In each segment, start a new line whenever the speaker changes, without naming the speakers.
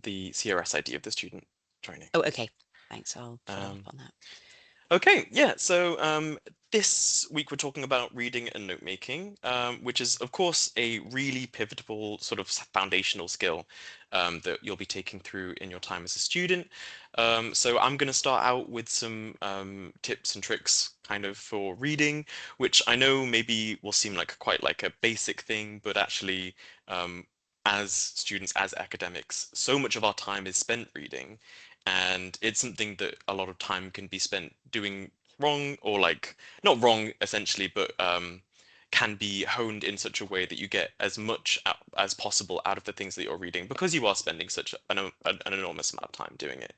the CRS ID of the student joining.
Oh, okay. Thanks. I'll follow up
Um,
on that.
Okay, yeah, so this week we're talking about reading and note making, which is, of course, a really pivotal sort of foundational skill that you'll be taking through in your time as a student. So I'm going to start out with some tips and tricks kind of for reading, which I know maybe will seem like quite like a basic thing, but actually, as students, as academics, so much of our time is spent reading and it's something that a lot of time can be spent doing wrong or like not wrong essentially but can be honed in such a way that you get as much as possible out of the things that you're reading because you are spending such an enormous amount of time doing it.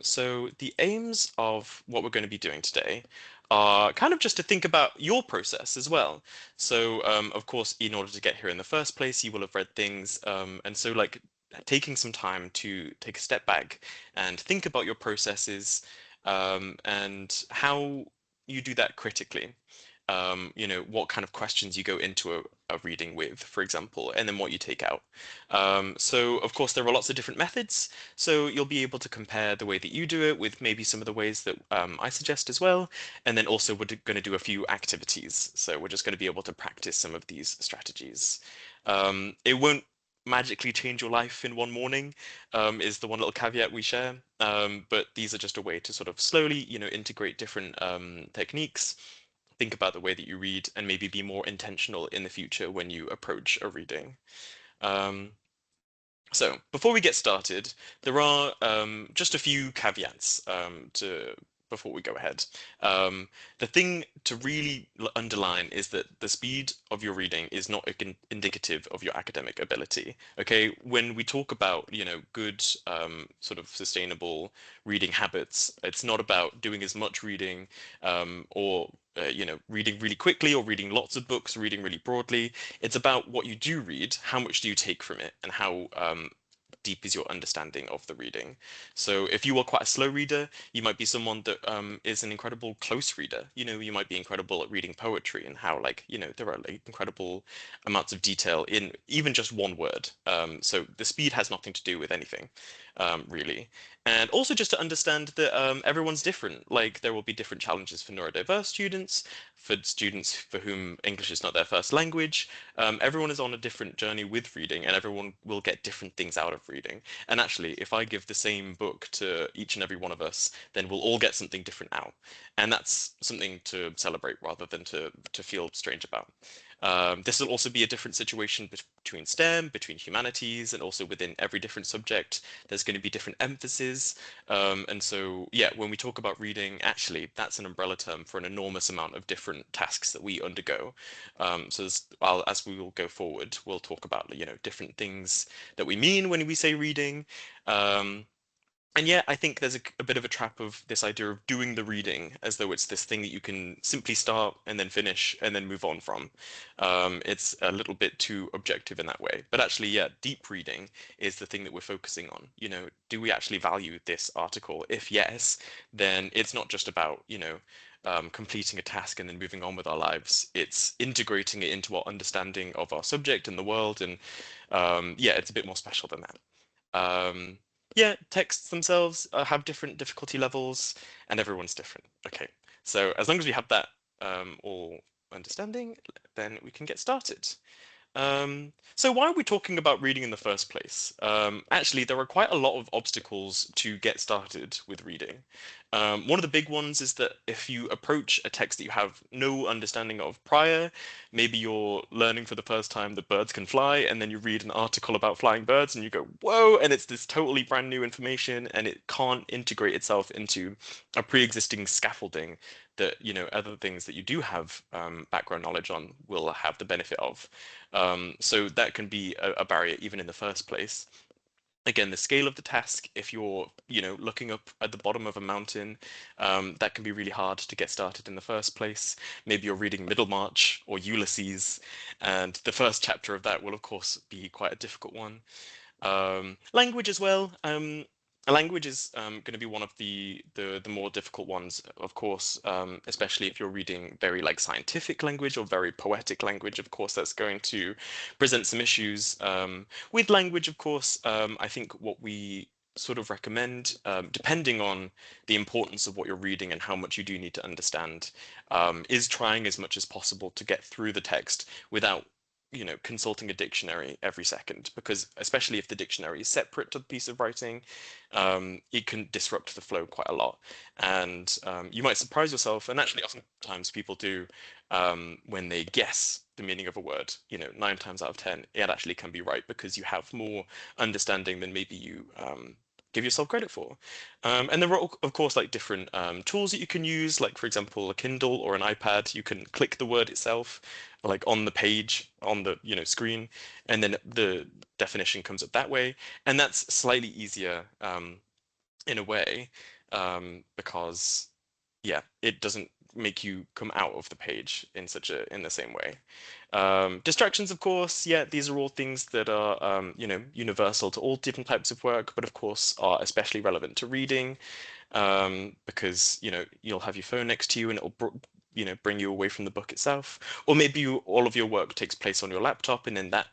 So the aims of what we're going to be doing today are kind of just to think about your process as well. So of course, in order to get here in the first place, you will have read things, and so like taking some time to take a step back and think about your processes and how you do that critically. What kind of questions you go into a reading with, for example, and then what you take out. So, of course, there are lots of different methods. So you'll be able to compare the way that you do it with maybe some of the ways that I suggest as well. And then also we're going to do a few activities. So we're just going to be able to practice some of these strategies. It won't magically change your life in one morning, is the one little caveat we share. But these are just a way to sort of slowly, integrate different techniques, think about the way that you read, and maybe be more intentional in the future when you approach a reading. Um, so, before we get started, there are just a few caveats to before we go ahead. The thing to really underline is that the speed of your reading is not indicative of your academic ability. Okay, when we talk about, good sort of sustainable reading habits, it's not about doing as much reading or reading really quickly or reading lots of books, reading really broadly. It's about what you do read, how much do you take from it, and how deep is your understanding of the reading. So if you are quite a slow reader, you might be someone that is an incredible close reader. You might be incredible at reading poetry and how like, there are like incredible amounts of detail in even just one word. So the speed has nothing to do with anything, really. And also just to understand that everyone's different. Like there will be different challenges for neurodiverse students, for students for whom English is not their first language. Everyone is on a different journey with reading, and everyone will get different things out of reading. And actually, if I give the same book to each and every one of us, then we'll all get something different out. And that's something to celebrate rather than to feel strange about. This will also be a different situation between STEM, between humanities, and also within every different subject. There's going to be different emphasis. And so, yeah, when we talk about reading, actually, that's an umbrella term for an enormous amount of different tasks that we undergo. So as we will go forward, we'll talk about, different things that we mean when we say reading. Um, and yeah, I think there's a bit of a trap of this idea of doing the reading as though it's this thing that you can simply start and then finish and then move on from. It's a little bit too objective in that way. But actually, yeah, deep reading is the thing that we're focusing on. Do we actually value this article? If yes, then it's not just about, completing a task and then moving on with our lives. It's integrating it into our understanding of our subject and the world. And yeah, it's a bit more special than that. Um, yeah, texts themselves have different difficulty levels, and everyone's different. Okay, so as long as we have that all understanding, then we can get started. So why are we talking about reading in the first place? Actually, there are quite a lot of obstacles to get started with reading. One of the big ones is that if you approach a text that you have no understanding of prior, maybe you're learning for the first time that birds can fly, and then you read an article about flying birds and you go, whoa, and it's this totally brand new information and it can't integrate itself into a pre-existing scaffolding that, other things that you do have background knowledge on will have the benefit of. So that can be a barrier even in the first place. Again, the scale of the task, if you're, looking up at the bottom of a mountain, that can be really hard to get started in the first place. Maybe you're reading Middlemarch or Ulysses, and the first chapter of that will, of course, be quite a difficult one. Language as well. A language is going to be one of the more difficult ones, of course, especially if you're reading very like scientific language or very poetic language. Of course, that's going to present some issues. With language, of course, I think what we sort of recommend, depending on the importance of what you're reading and how much you do need to understand, is trying as much as possible to get through the text without consulting a dictionary every second, because especially if the dictionary is separate to the piece of writing, it can disrupt the flow quite a lot. And you might surprise yourself, and actually oftentimes people do, when they guess the meaning of a word, 9 times out of 10, it actually can be right because you have more understanding than maybe you give yourself credit for. And there are, of course, like different tools that you can use, like for example, a Kindle or an iPad. You can click the word itself, like on the page on the screen, and then the definition comes up that way, and that's slightly easier in a way, because yeah, it doesn't make you come out of the page in the same way. Distractions, of course, yeah, these are all things that are universal to all different types of work, but of course are especially relevant to reading, because you'll have your phone next to you and it'll bring you away from the book itself, or maybe all of your work takes place on your laptop, and then that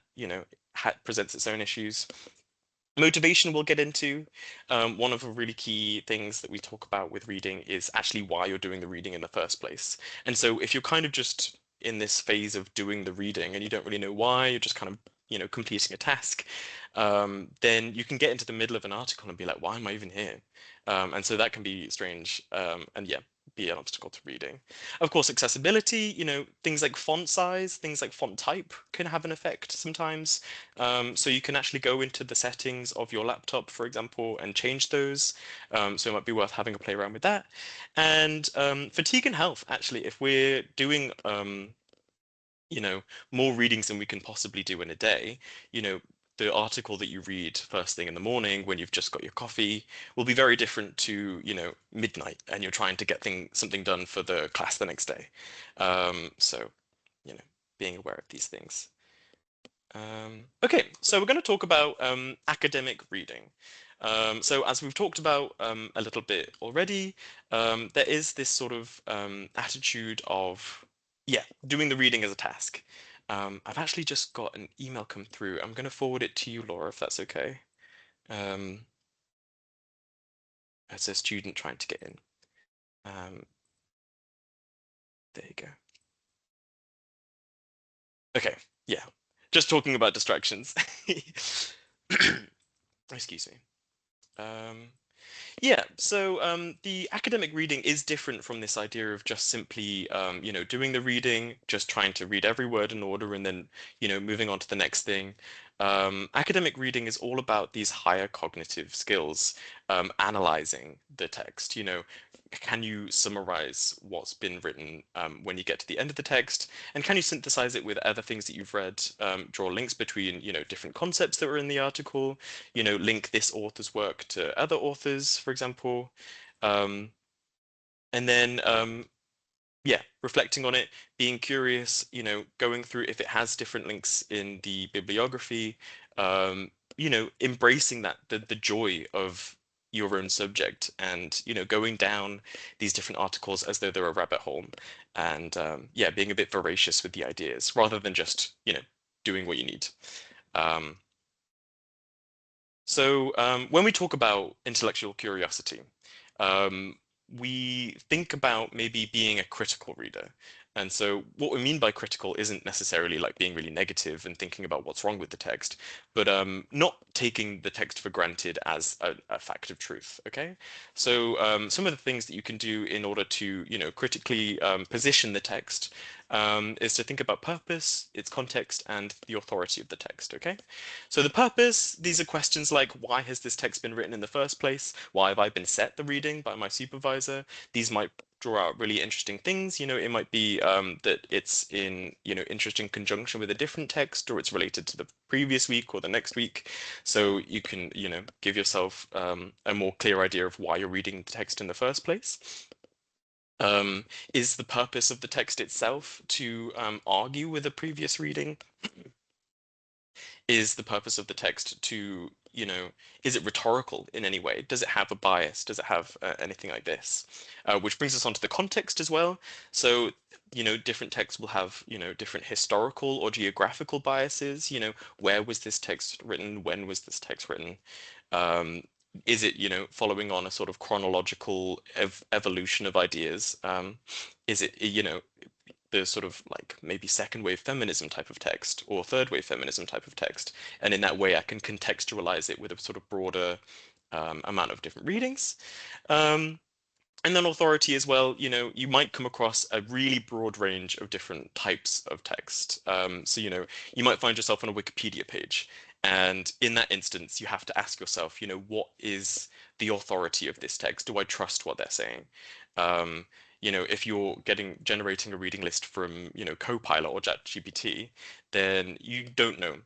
presents its own issues. Motivation we'll get into. One of the really key things that we talk about with reading is actually why you're doing the reading in the first place. And so if you're kind of just in this phase of doing the reading and you don't really know why, you're just kind of completing a task, then you can get into the middle of an article and be like, why am I even here? And so that can be strange, and yeah, be an obstacle to reading. Of course, accessibility, things like font size, things like font type can have an effect sometimes. So you can actually go into the settings of your laptop, for example, and change those. So it might be worth having a play around with that. And fatigue and health, actually, if we're doing more readings than we can possibly do in a day, the article that you read first thing in the morning when you've just got your coffee will be very different to, midnight and you're trying to get something done for the class the next day. So, being aware of these things. Okay, so we're going to talk about academic reading. So as we've talked about a little bit already, there is this sort of attitude of, yeah, doing the reading as a task. I've actually just got an email come through. I'm going to forward it to you, Laura, if that's okay. It's a student trying to get in. There you go. Okay, yeah, just talking about distractions. Excuse me. Yeah, so the academic reading is different from this idea of just simply, doing the reading, just trying to read every word in order and then, moving on to the next thing. Academic reading is all about these higher cognitive skills, analyzing the text. Can you summarize what's been written when you get to the end of the text? And can you synthesize it with other things that you've read, draw links between, different concepts that were in the article, link this author's work to other authors, for example. Um, and then, yeah, reflecting on it, being curious, going through if it has different links in the bibliography, embracing that, the joy of your own subject and, going down these different articles as though they're a rabbit hole and, yeah, being a bit voracious with the ideas rather than just, doing what you need. So when we talk about intellectual curiosity, we think about maybe being a critical reader. And so what we mean by critical isn't necessarily like being really negative and thinking about what's wrong with the text, but not taking the text for granted as a fact of truth. Okay, so some of the things that you can do in order to, critically position the text is to think about purpose, its context, and the authority of the text. Okay, so the purpose, these are questions like, why has this text been written in the first place? Why have I been set the reading by my supervisor? These might draw out really interesting things. It might be that it's in, interesting conjunction with a different text, or it's related to the previous week or the next week. So you can, give yourself a more clear idea of why you're reading the text in the first place. Is the purpose of the text itself to argue with a previous reading? Is the purpose of the text to, is it rhetorical in any way? Does it have a bias? Does it have anything like this? Which brings us on to the context as well. So, different texts will have, different historical or geographical biases. Where was this text written? When was this text written? Um, is it, following on a sort of chronological evolution of ideas? Is it, the sort of like maybe second wave feminism type of text or third wave feminism type of text? And in that way, I can contextualize it with a sort of broader amount of different readings. Um, and then authority as well, you might come across a really broad range of different types of text. So, you might find yourself on a Wikipedia page. And in that instance, you have to ask yourself, what is the authority of this text? Do I trust what they're saying? Um, if you're generating a reading list from, Copilot or ChatGPT, then you don't know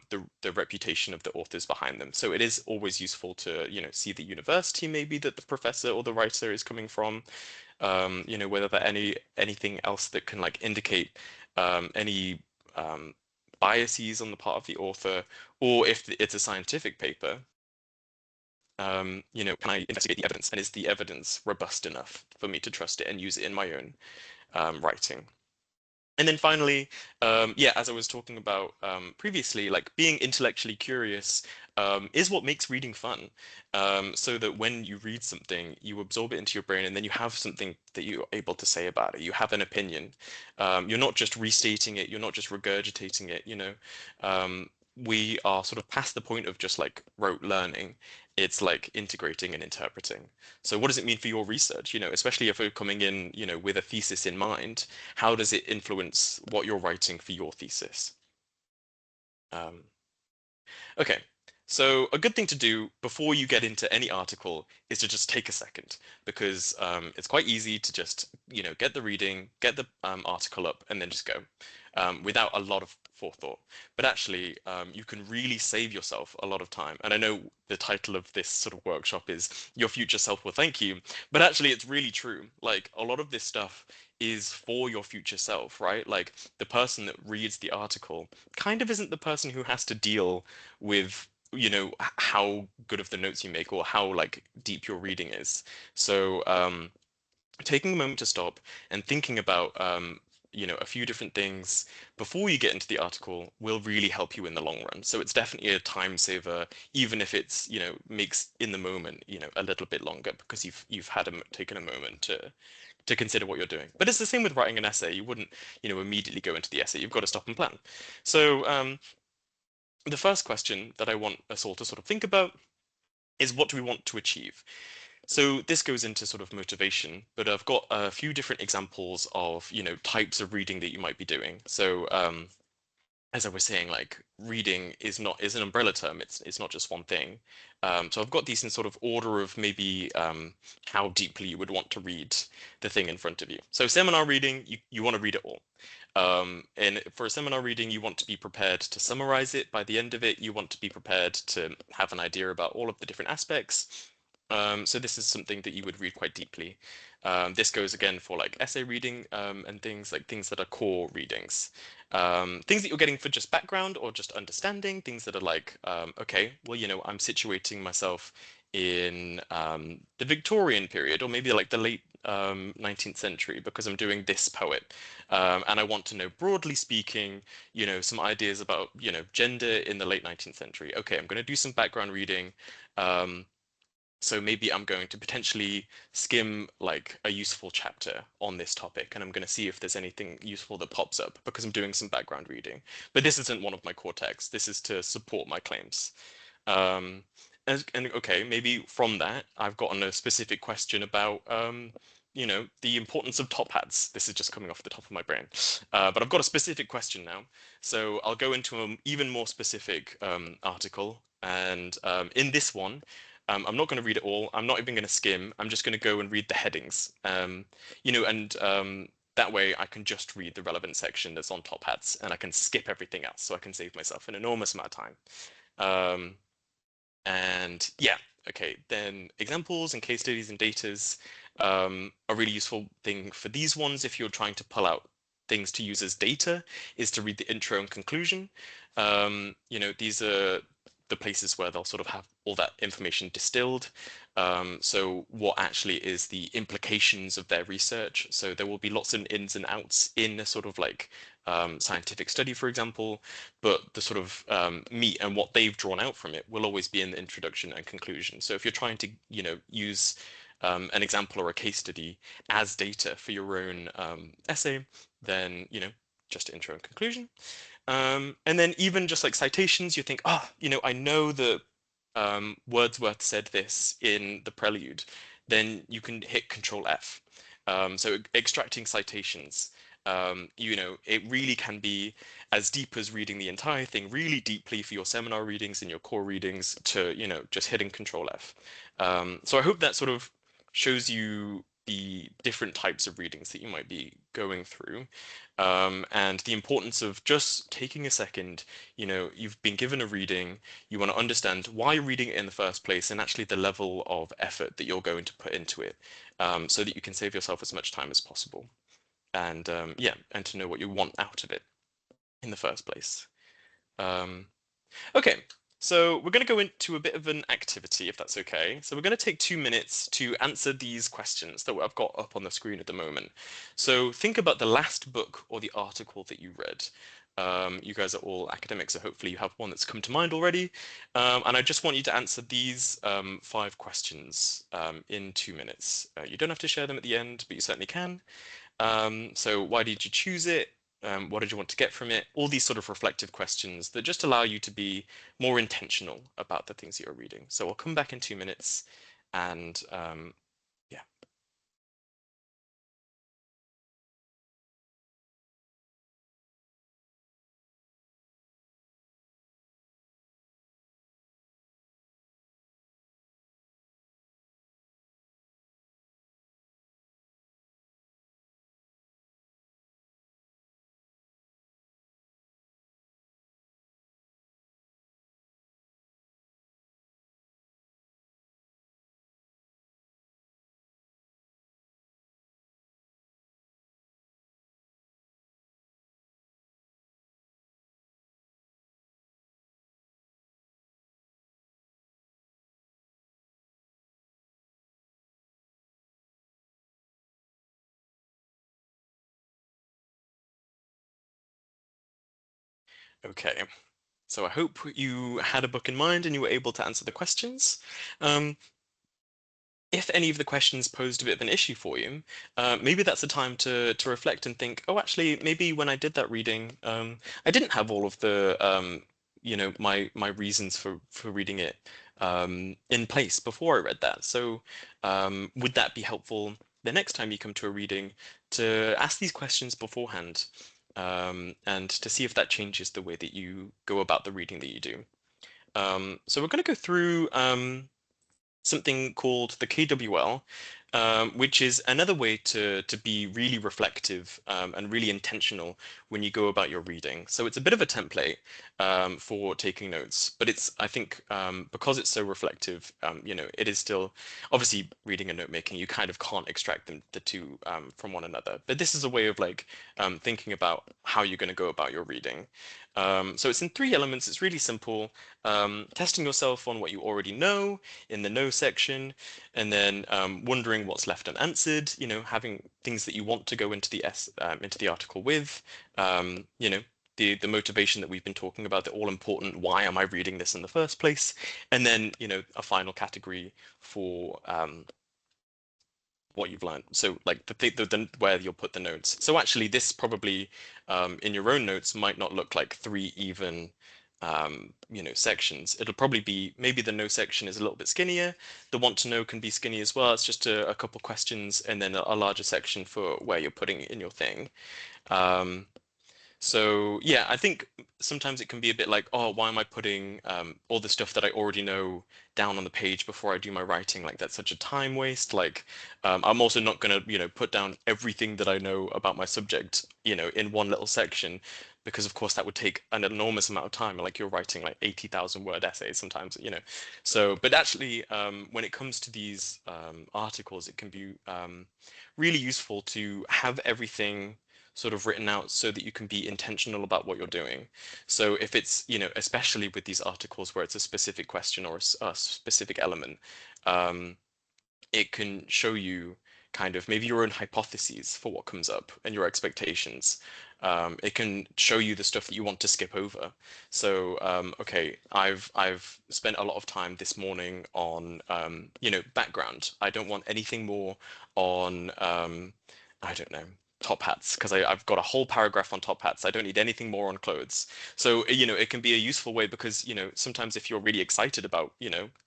the reputation of the authors behind them. So it is always useful to, see the university maybe that the professor or the writer is coming from, whether there anything else that can like indicate any biases on the part of the author, or if it's a scientific paper, can I investigate the evidence, and is the evidence robust enough for me to trust it and use it in my own writing? And then finally, yeah, as I was talking about previously, like being intellectually curious is what makes reading fun. So that when you read something, you absorb it into your brain, and then you have something that you're able to say about it. You have an opinion. You're not just restating it. You're not just regurgitating it. We are sort of past the point of just like rote learning. It's like integrating and interpreting. So what does it mean for your research? Especially if we're coming in, with a thesis in mind, how does it influence what you're writing for your thesis? Um, okay, so a good thing to do before you get into any article is to just take a second, because it's quite easy to just, get the reading, get the article up, and then just go without a lot of forethought. But actually, you can really save yourself a lot of time. And I know the title of this sort of workshop is Your Future Self Will Thank You, but actually it's really true. Like a lot of this stuff is for your future self, right? Like the person that reads the article kind of isn't the person who has to deal with, how good of the notes you make or how like deep your reading is. So taking a moment to stop and thinking about a few different things before you get into the article will really help you in the long run. So it's definitely a time saver, even if it's, makes in the moment, a little bit longer because you've had taken a moment to consider what you're doing. But it's the same with writing an essay. You wouldn't, immediately go into the essay. You've got to stop and plan. So the first question that I want us all to sort of think about is, what do we want to achieve? So this goes into sort of motivation, but I've got a few different examples of, types of reading that you might be doing. So as I was saying, like reading is an umbrella term. It's not just one thing. So I've got these in sort of order of maybe how deeply you would want to read the thing in front of you. So seminar reading, you want to read it all. And for a seminar reading, you want to be prepared to summarize it by the end of it. You want to be prepared to have an idea about all of the different aspects. So this is something that you would read quite deeply. This goes again for like essay reading and things that are core readings. Things that you're getting for just background or just understanding, things that are like, okay, well, I'm situating myself in the Victorian period or maybe like the late 19th century because I'm doing this poet. And I want to know, broadly speaking, some ideas about, gender in the late 19th century. Okay, I'm going to do some background reading. So maybe I'm going to potentially skim like a useful chapter on this topic, and I'm going to see if there's anything useful that pops up because I'm doing some background reading. But this isn't one of my core texts. This is to support my claims. Um, and okay, maybe from that, I've gotten a specific question about, the importance of top hats. This is just coming off the top of my brain. But I've got a specific question now. So I'll go into an even more specific article. And in this one, I'm not going to read it all. I'm not even going to skim. I'm just going to go and read the headings. And that way I can just read the relevant section that's on top hats and I can skip everything else. So I can save myself an enormous amount of time. And yeah, okay, then examples and case studies and datas a really useful thing for these ones if you're trying to pull out things to use as data is to read the intro and conclusion. These are the places where they'll sort of have all that information distilled. So what actually is the implications of their research? So there will be lots of ins and outs in a sort of like scientific study, for example, but the sort of meat and what they've drawn out from it will always be in the introduction and conclusion. So if you're trying to, use an example or a case study as data for your own essay, then, just intro and conclusion. And then even just like citations, you think, I know that Wordsworth said this in the prelude. Then you can hit Control F. So extracting citations, it really can be as deep as reading the entire thing really deeply for your seminar readings and your core readings to, just hitting Control F. So I hope that sort of shows you the different types of readings that you might be going through, and the importance of just taking a second. You've been given a reading, you want to understand why you're reading it in the first place and actually the level of effort that you're going to put into it, so that you can save yourself as much time as possible. And yeah, and to know what you want out of it in the first place. Um, Okay, so we're going to go into a bit of an activity, if that's okay. So we're going to take 2 minutes to answer these questions that I've got up on the screen at the moment. So think about the last book or the article that you read. You guys are all academics, so hopefully you have one that's come to mind already. And I just want you to answer these 5 questions in 2 minutes. You don't have to share them at the end, but you certainly can. So why did you choose it? What did you want to get from it? All these sort of reflective questions that just allow you to be more intentional about the things that you're reading. So I'll come back in 2 minutes and yeah. Okay. So I hope you had a book in mind and you were able to answer the questions. Um, if any of the questions posed a bit of an issue for you, maybe that's a time to reflect and think, oh, actually, maybe when I did that reading, I didn't have all of the, my reasons for reading it in place before I read that. So would that be helpful the next time you come to a reading to ask these questions beforehand, and to see if that changes the way that you go about the reading that you do. So we're going to go through something called the KWL, which is another way to be really reflective and really intentional when you go about your reading. So it's a bit of a template for taking notes, but it's, I think, because it's so reflective, it is still obviously reading and note making. You kind of can't extract the two from one another. But this is a way of like thinking about how you're going to go about your reading. So it's in 3 elements. It's really simple. Testing yourself on what you already know in the no section, and then wondering what's left unanswered, having things that you want to go into the article with, the motivation that we've been talking about, the all important why am I reading this in the first place, and then a final category for what you've learned. So like the where you'll put the notes. So actually this probably in your own notes might not look like 3 even sections. It'll probably be maybe the no section is a little bit skinnier. The want to know can be skinny as well. It's just a couple questions and then a larger section for where you're putting it in your thing. So yeah, I think sometimes it can be a bit like, oh, why am I putting all the stuff that I already know down on the page before I do my writing? Like that's such a time waste. Like I'm also not gonna, put down everything that I know about my subject, in one little section, because of course that would take an enormous amount of time. Like you're writing like 80,000 word essays sometimes, So, but actually, when it comes to these articles, it can be really useful to have everything sort of written out so that you can be intentional about what you're doing. So if it's, especially with these articles where it's a specific question or a specific element, um, it can show you kind of maybe your own hypotheses for what comes up and your expectations. It can show you the stuff that you want to skip over. So, okay, I've spent a lot of time this morning on background. I don't want anything more on I don't know, top hats, because I've got a whole paragraph on top hats. I don't need anything more on clothes. So, it can be a useful way because, sometimes if you're really excited about,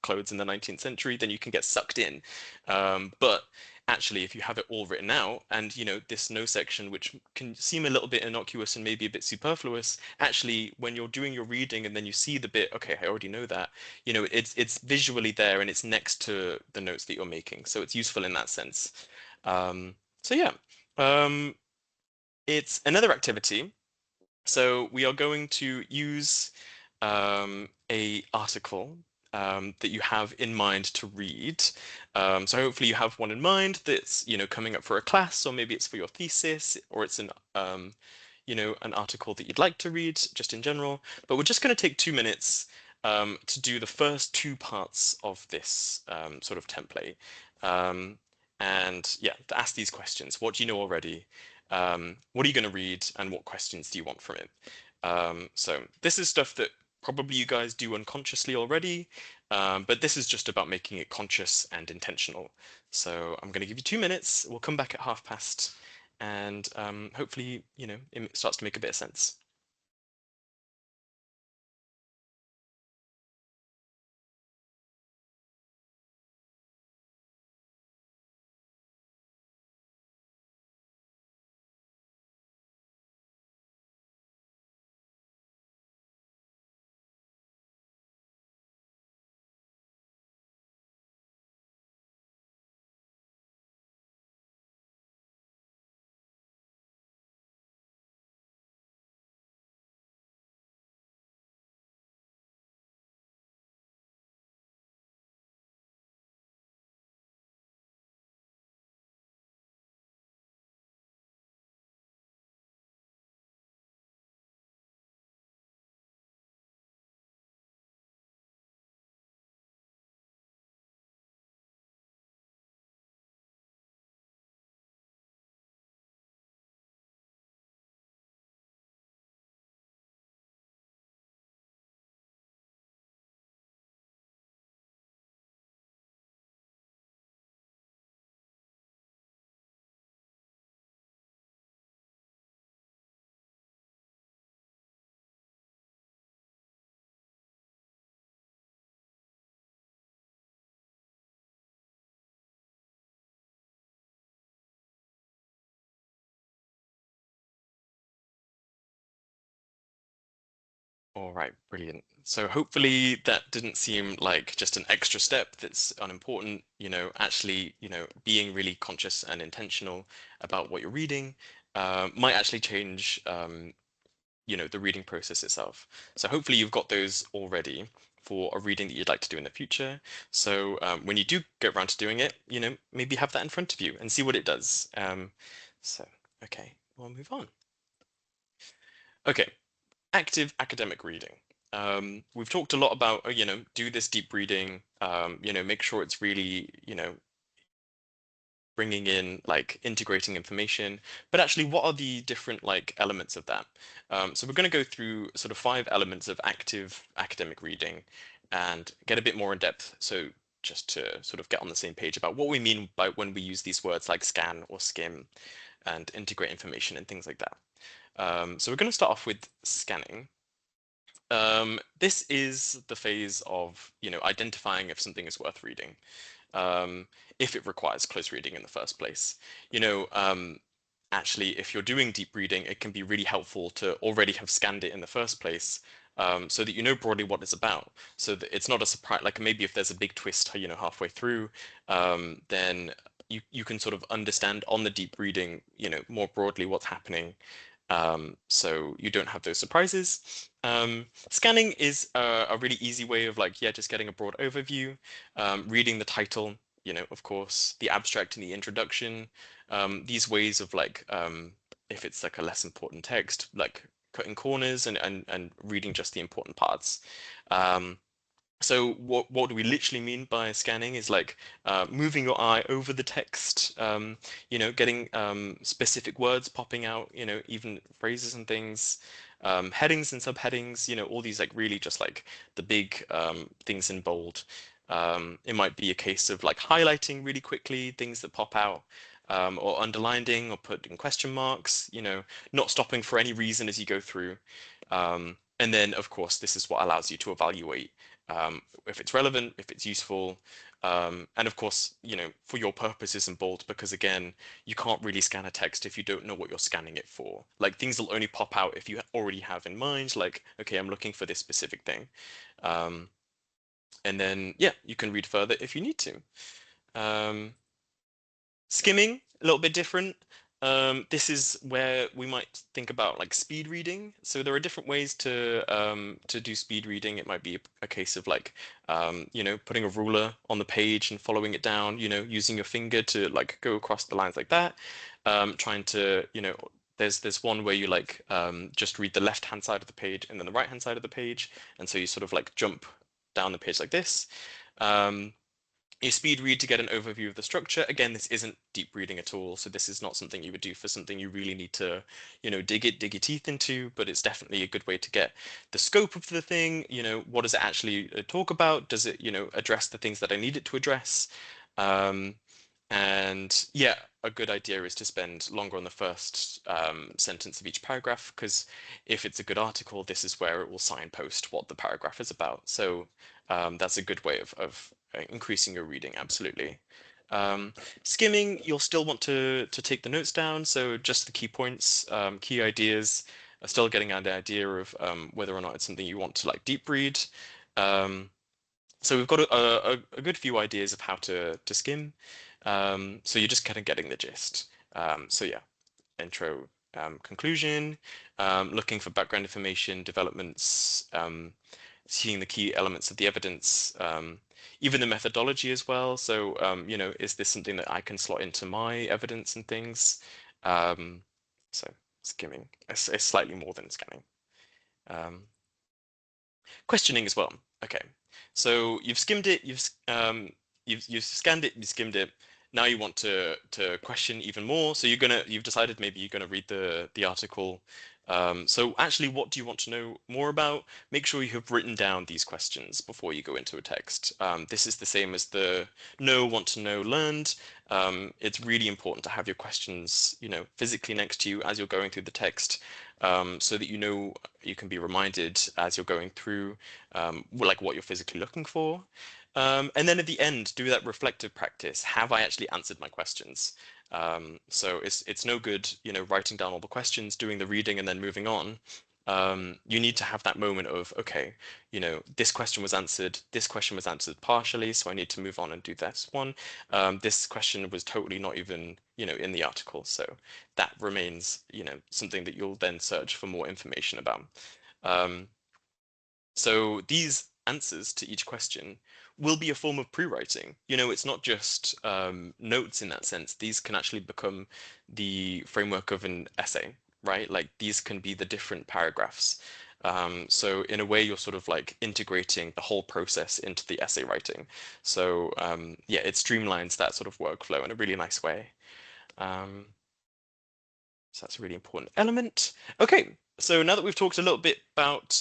clothes in the 19th century, then you can get sucked in. But actually, if you have it all written out and, this no section, which can seem a little bit innocuous and maybe a bit superfluous, actually, when you're doing your reading and then you see the bit, okay, I already know that, it's visually there and it's next to the notes that you're making. So it's useful in that sense. So yeah, um, it's another activity. So we are going to use a article that you have in mind to read. So hopefully you have one in mind that's, coming up for a class, or maybe it's for your thesis, or it's an article that you'd like to read just in general. But we're just going to take 2 minutes to do the first two parts of this sort of template. Um, and yeah, to ask these questions. What do you know already? What are you going to read, and what questions do you want from it? So this is stuff that probably you guys do unconsciously already, but this is just about making it conscious and intentional. So I'm going to give you 2 minutes. We'll come back at past, and hopefully, it starts to make a bit of sense. All right, brilliant. So hopefully that didn't seem like just an extra step that's unimportant, actually, being really conscious and intentional about what you're reading might actually change, the reading process itself. So hopefully you've got those already for a reading that you'd like to do in the future. So when you do get around to doing it, maybe have that in front of you and see what it does. So, okay, we'll move on. Okay, active academic reading. We've talked a lot about, do this deep reading, make sure it's really, bringing in like integrating information, but actually what are the different like elements of that? So we're going to go through sort of 5 elements of active academic reading and get a bit more in depth. So just to sort of get on the same page about what we mean by when we use these words like scan or skim and integrate information and things like that. So we're going to start off with scanning. This is the phase of, identifying if something is worth reading, um, if it requires close reading in the first place. You know, actually, if you're doing deep reading, it can be really helpful to already have scanned it in the first place, so that you know broadly what it's about, so that it's not a surprise. Like maybe if there's a big twist, halfway through, then you can sort of understand on the deep reading, more broadly what's happening, so you don't have those surprises. Scanning is a really easy way of like, yeah, just getting a broad overview, reading the title, of course, the abstract and the introduction, these ways of like if it's like a less important text, like cutting corners and reading just the important parts. So what do we literally mean by scanning is like moving your eye over the text, getting specific words popping out, even phrases and things, headings and subheadings, all these like really just like the big things in bold. It might be a case of like highlighting really quickly things that pop out, or underlining or putting question marks, not stopping for any reason as you go through. And then, of course, this is what allows you to evaluate if it's relevant, if it's useful, and of course, for your purposes in bold, because again, you can't really scan a text if you don't know what you're scanning it for. Like things will only pop out if you already have in mind, like, okay, I'm looking for this specific thing. And then, yeah, you can read further if you need to. Skimming, a little bit different. This is where we might think about like speed reading. So there are different ways to do speed reading. It might be a case of like putting a ruler on the page and following it down, using your finger to like go across the lines like that. Trying to, there's one where you like just read the left hand side of the page and then the right hand side of the page. And so you sort of like jump down the page like this. You speed read to get an overview of the structure. Again, this isn't deep reading at all, so this is not something you would do for something you really need to, dig your teeth into, but it's definitely a good way to get the scope of the thing, what does it actually talk about? Does it, address the things that I need it to address? Um, and yeah, a good idea is to spend longer on the first sentence of each paragraph, because if it's a good article, this is where it will signpost what the paragraph is about. So that's a good way of increasing your reading, absolutely. Skimming, you'll still want to take the notes down, so just the key points, key ideas, still getting an idea of whether or not it's something you want to like deep read. So we've got a good few ideas of how to skim. So you're just kind of getting the gist. So yeah, intro, conclusion, looking for background information, developments, seeing the key elements of the evidence, even the methodology as well. So, is this something that I can slot into my evidence and things? Um, so skimming is slightly more than scanning. Um, Questioning as well. Okay, so you've skimmed it, you've scanned it, you've skimmed it. Now you want to question even more. So you've decided maybe you're gonna read the article. So actually, what do you want to know more about? Make sure you have written down these questions before you go into a text. This is the same as the know, want to know, learned. It's really important to have your questions, physically next to you as you're going through the text, so that you can be reminded as you're going through, like what you're physically looking for. And then at the end, do that reflective practice. Have I actually answered my questions? So it's no good, writing down all the questions, doing the reading, and then moving on. You need to have that moment of, okay, this question was answered, this question was answered partially, so I need to move on and do this one. This question was totally not even, in the article, so that remains, something that you'll then search for more information about. So these answers to each question will be a form of pre-writing. It's not just notes in that sense. These can actually become the framework of an essay, right? Like these can be the different paragraphs. So in a way, you're sort of like integrating the whole process into the essay writing. So yeah, it streamlines that sort of workflow in a really nice way. Um, so that's a really important element. Okay, so now that we've talked a little bit about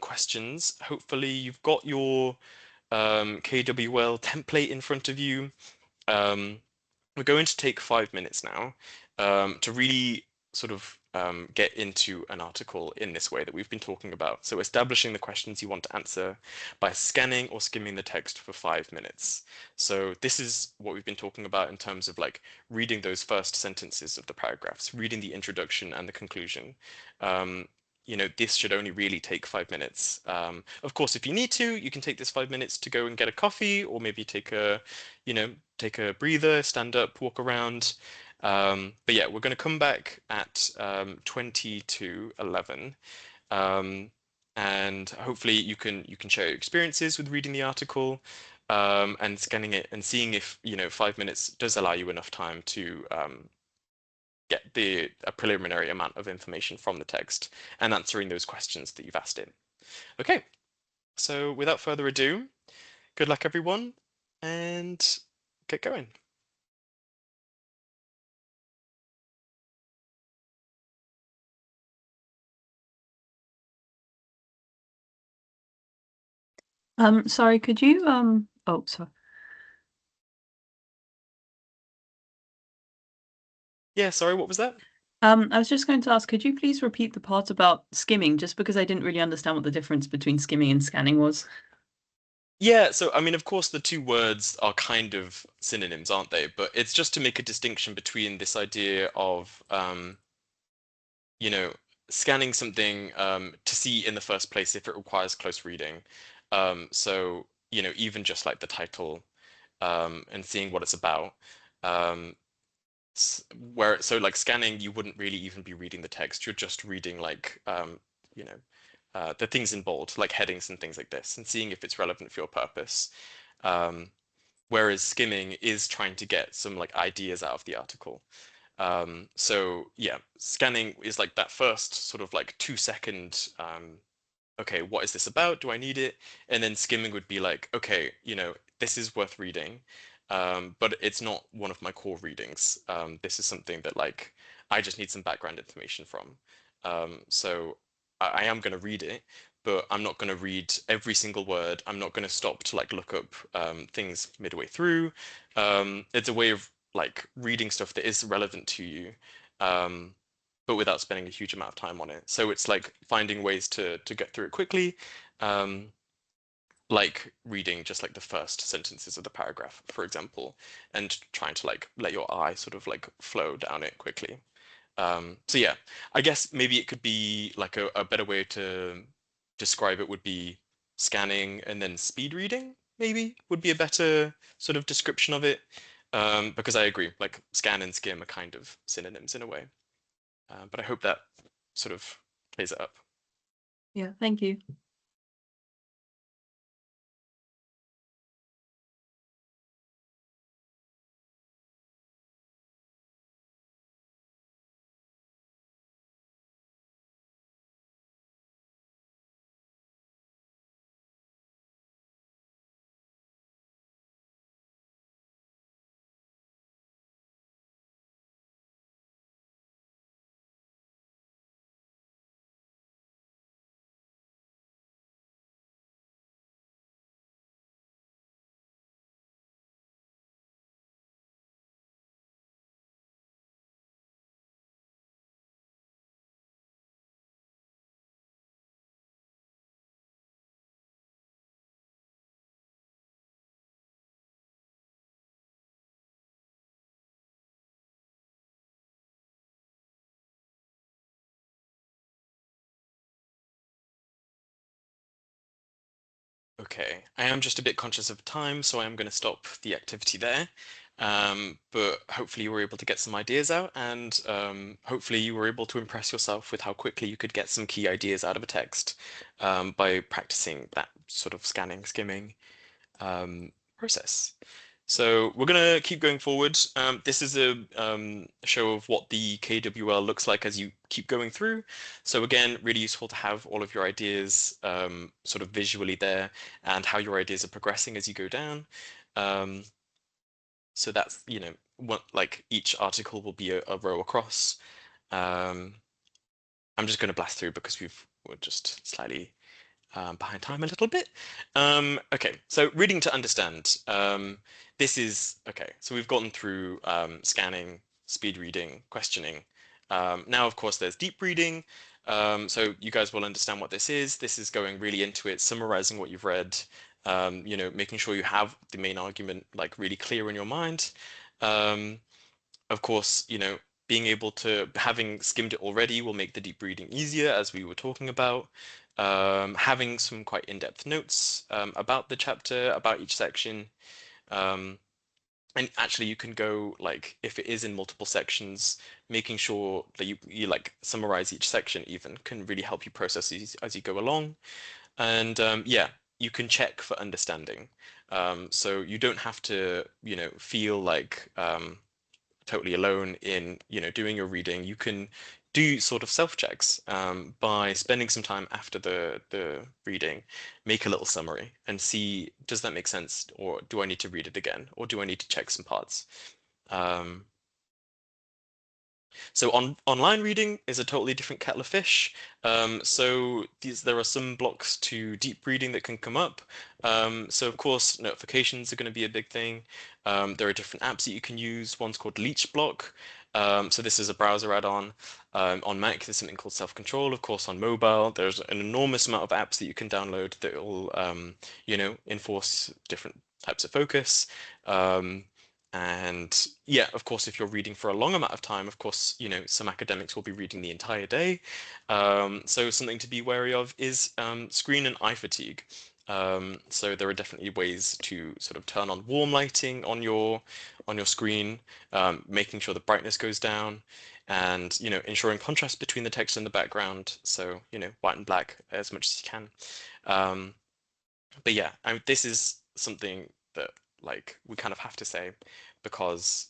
questions, hopefully you've got your KWL template in front of you. We're going to take 5 minutes now to really sort of get into an article in this way that we've been talking about. So establishing the questions you want to answer by scanning or skimming the text for 5 minutes. So this is what we've been talking about in terms of like reading those first sentences of the paragraphs, reading the introduction and the conclusion. This should only really take 5 minutes. Of course, if you need to, you can take this 5 minutes to go and get a coffee, or maybe take a breather, stand up, walk around. But yeah, we're going to come back at 20 to 11. And hopefully you can share your experiences with reading the article, and scanning it and seeing if 5 minutes does allow you enough time get a preliminary amount of information from the text and answering those questions that you've asked it. Okay, so without further ado, good luck everyone, and get going.
Sorry, could you oh, sorry.
Yeah, sorry, what was that?
I was just going to ask, could you please repeat the part about skimming, just because I didn't really understand what the difference between skimming and scanning was?
Yeah, so I mean, of course, the two words are kind of synonyms, aren't they? But it's just to make a distinction between this idea of, you know, scanning something to see in the first place if it requires close reading. So, even just like the title and seeing what it's about. Um, where so like scanning, you wouldn't really even be reading the text. You're just reading like you know the things in bold, like headings and things like this, and seeing if it's relevant for your purpose. Um, whereas skimming is trying to get some like ideas out of the article. So yeah, scanning is like that first sort of like 2 second okay, what is this about? Do I need it? And then skimming would be like, okay, this is worth reading, but it's not one of my core readings. This is something that like I just need some background information from. So I am going to read it, but I'm not going to read every single word. I'm not going to stop to like look up things midway through. It's a way of like reading stuff that is relevant to you. Um, but without spending a huge amount of time on it. So it's like finding ways to get through it quickly, um, like reading just like the first sentences of the paragraph, for example, and trying to like let your eye sort of like flow down it quickly. So yeah, I guess maybe it could be like a better way to describe it would be scanning and then speed reading, maybe would be a better sort of description of it. Because I agree, like scan and skim are kind of synonyms in a way. But I hope that sort of plays it up.
Yeah, thank you.
Okay, I am just a bit conscious of time, so I am going to stop the activity there. But hopefully you were able to get some ideas out, and hopefully you were able to impress yourself with how quickly you could get some key ideas out of a text by practicing that sort of scanning, skimming process. So we're going to keep going forward. This is a show of what the KWL looks like as you keep going through. So again, really useful to have all of your ideas sort of visually there and how your ideas are progressing as you go down. Um, so that's, what like each article will be a row across. Um, I'm just going to blast through because we're just slightly behind time a little bit. Okay, so reading to understand. This is okay. So we've gotten through scanning, speed reading, questioning. Now, of course, there's deep reading. So you guys will understand what this is. This is going really into it, summarizing what you've read. Making sure you have the main argument like really clear in your mind. Um, of course, being able to having skimmed it already will make the deep reading easier, as we were talking about. Having some quite in-depth notes about the chapter, about each section. Um, and actually, you can go like if it is in multiple sections, making sure that you like summarize each section even can really help you process these as you go along. And yeah, you can check for understanding. So you don't have to, feel like totally alone in, doing your reading, you can do sort of self-checks by spending some time after the reading, make a little summary and see, does that make sense, or do I need to read it again, or do I need to check some parts? So online reading is a totally different kettle of fish. So there are some blocks to deep reading that can come up. So of course notifications are going to be a big thing. There are different apps that you can use. One's called Leech Block. So this is a browser add-on. On Mac, there's something called Self-Control. Of course, on mobile, there's an enormous amount of apps that you can download that will, enforce different types of focus. And yeah, of course, if you're reading for a long amount of time, of course, some academics will be reading the entire day. So something to be wary of is screen and eye fatigue. So there are definitely ways to sort of turn on warm lighting on your screen, making sure the brightness goes down, and ensuring contrast between the text and the background. So white and black as much as you can. But yeah, this is something that like we kind of have to say because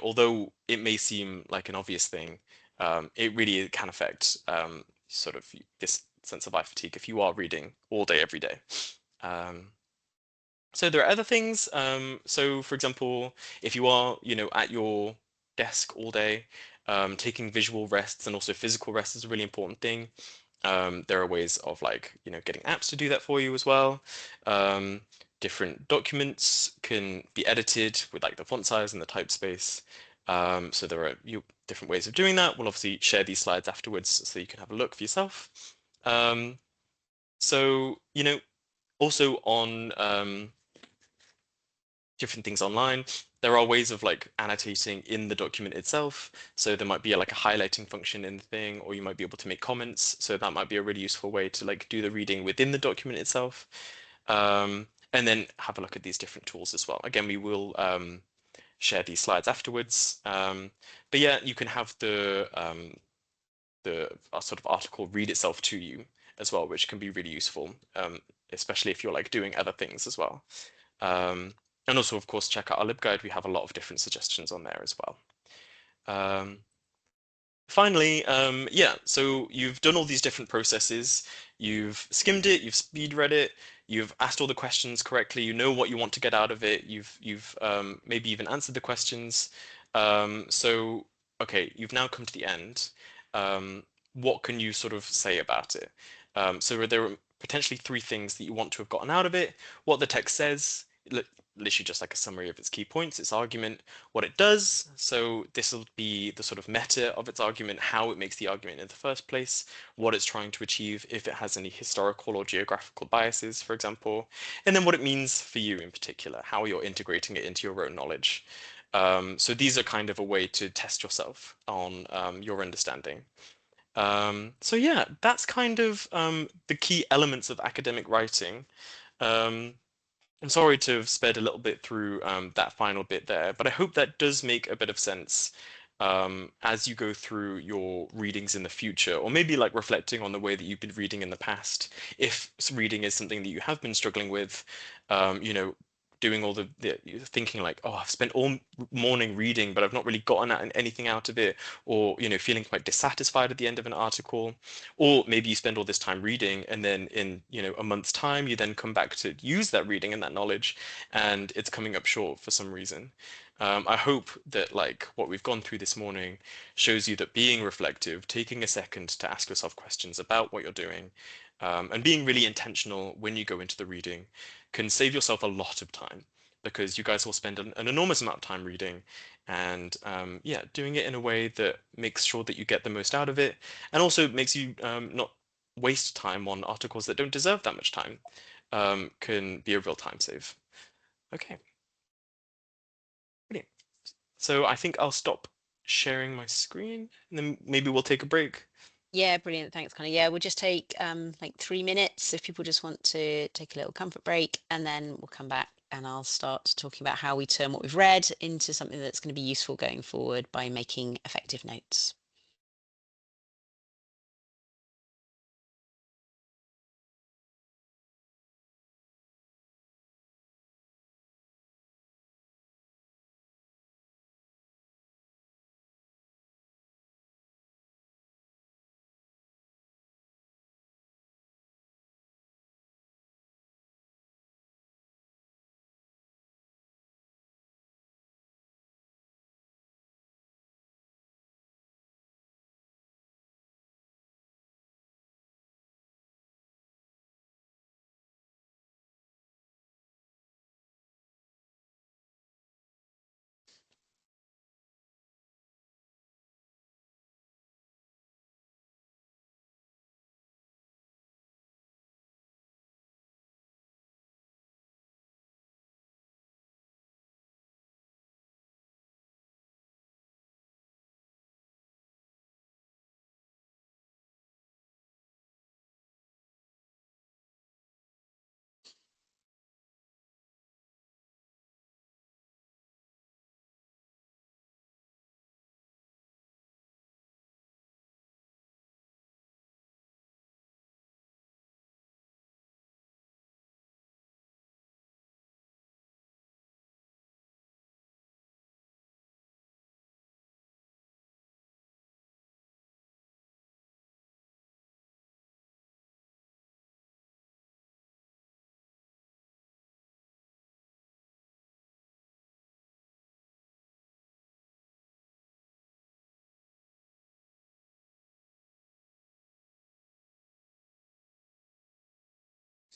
although it may seem like an obvious thing, it really can affect sort of this sense of eye fatigue if you are reading all day every day. So there are other things. So for example, if you are at your desk all day, taking visual rests and also physical rest is a really important thing. There are ways of like, getting apps to do that for you as well. Different documents can be edited with like the font size and the type space. So there are different ways of doing that. We'll obviously share these slides afterwards so you can have a look for yourself. So, also on different things online, there are ways of like annotating in the document itself. So there might be like a highlighting function in the thing, or you might be able to make comments. So that might be a really useful way to like do the reading within the document itself. And then have a look at these different tools as well. Again, we will share these slides afterwards. But yeah, you can have the sort of article read itself to you as well, which can be really useful, especially if you're like doing other things as well. And also, of course, check out our LibGuide. We have a lot of different suggestions on there as well. Finally, yeah, so you've done all these different processes. You've skimmed it, you've speed read it, you've asked all the questions correctly, you know what you want to get out of it, you've maybe even answered the questions. So, okay, you've now come to the end. What can you sort of say about it? So there are potentially three things that you want to have gotten out of it: what the text says, literally just like a summary of its key points, its argument, what it does. So this will be the sort of meta of its argument, how it makes the argument in the first place, what it's trying to achieve, if it has any historical or geographical biases, for example, and then what it means for you in particular, how you're integrating it into your own knowledge. So these are kind of a way to test yourself on your understanding. So yeah, that's kind of the key elements of academic writing. I'm sorry to have sped a little bit through that final bit there, but I hope that does make a bit of sense as you go through your readings in the future, or maybe like reflecting on the way that you've been reading in the past. If reading is something that you have been struggling with, you know, doing all the thinking like, oh, I've spent all morning reading, but I've not really gotten anything out of it, or feeling quite dissatisfied at the end of an article, or maybe you spend all this time reading and then in a month's time you then come back to use that reading and that knowledge and it's coming up short for some reason. I hope that like what we've gone through this morning shows you that being reflective, taking a second to ask yourself questions about what you're doing, and being really intentional when you go into the reading can save yourself a lot of time, because you guys will spend an enormous amount of time reading and yeah, doing it in a way that makes sure that you get the most out of it, and also makes you not waste time on articles that don't deserve that much time, can be a real time save. Okay, brilliant. So I think I'll stop sharing my screen and then maybe we'll take a break.
Yeah, brilliant. Thanks, Connor. Yeah, we'll just take like 3 minutes if people just want to take a little comfort break, and then we'll come back and I'll start talking about how we turn what we've read into something that's going to be useful going forward by making effective notes.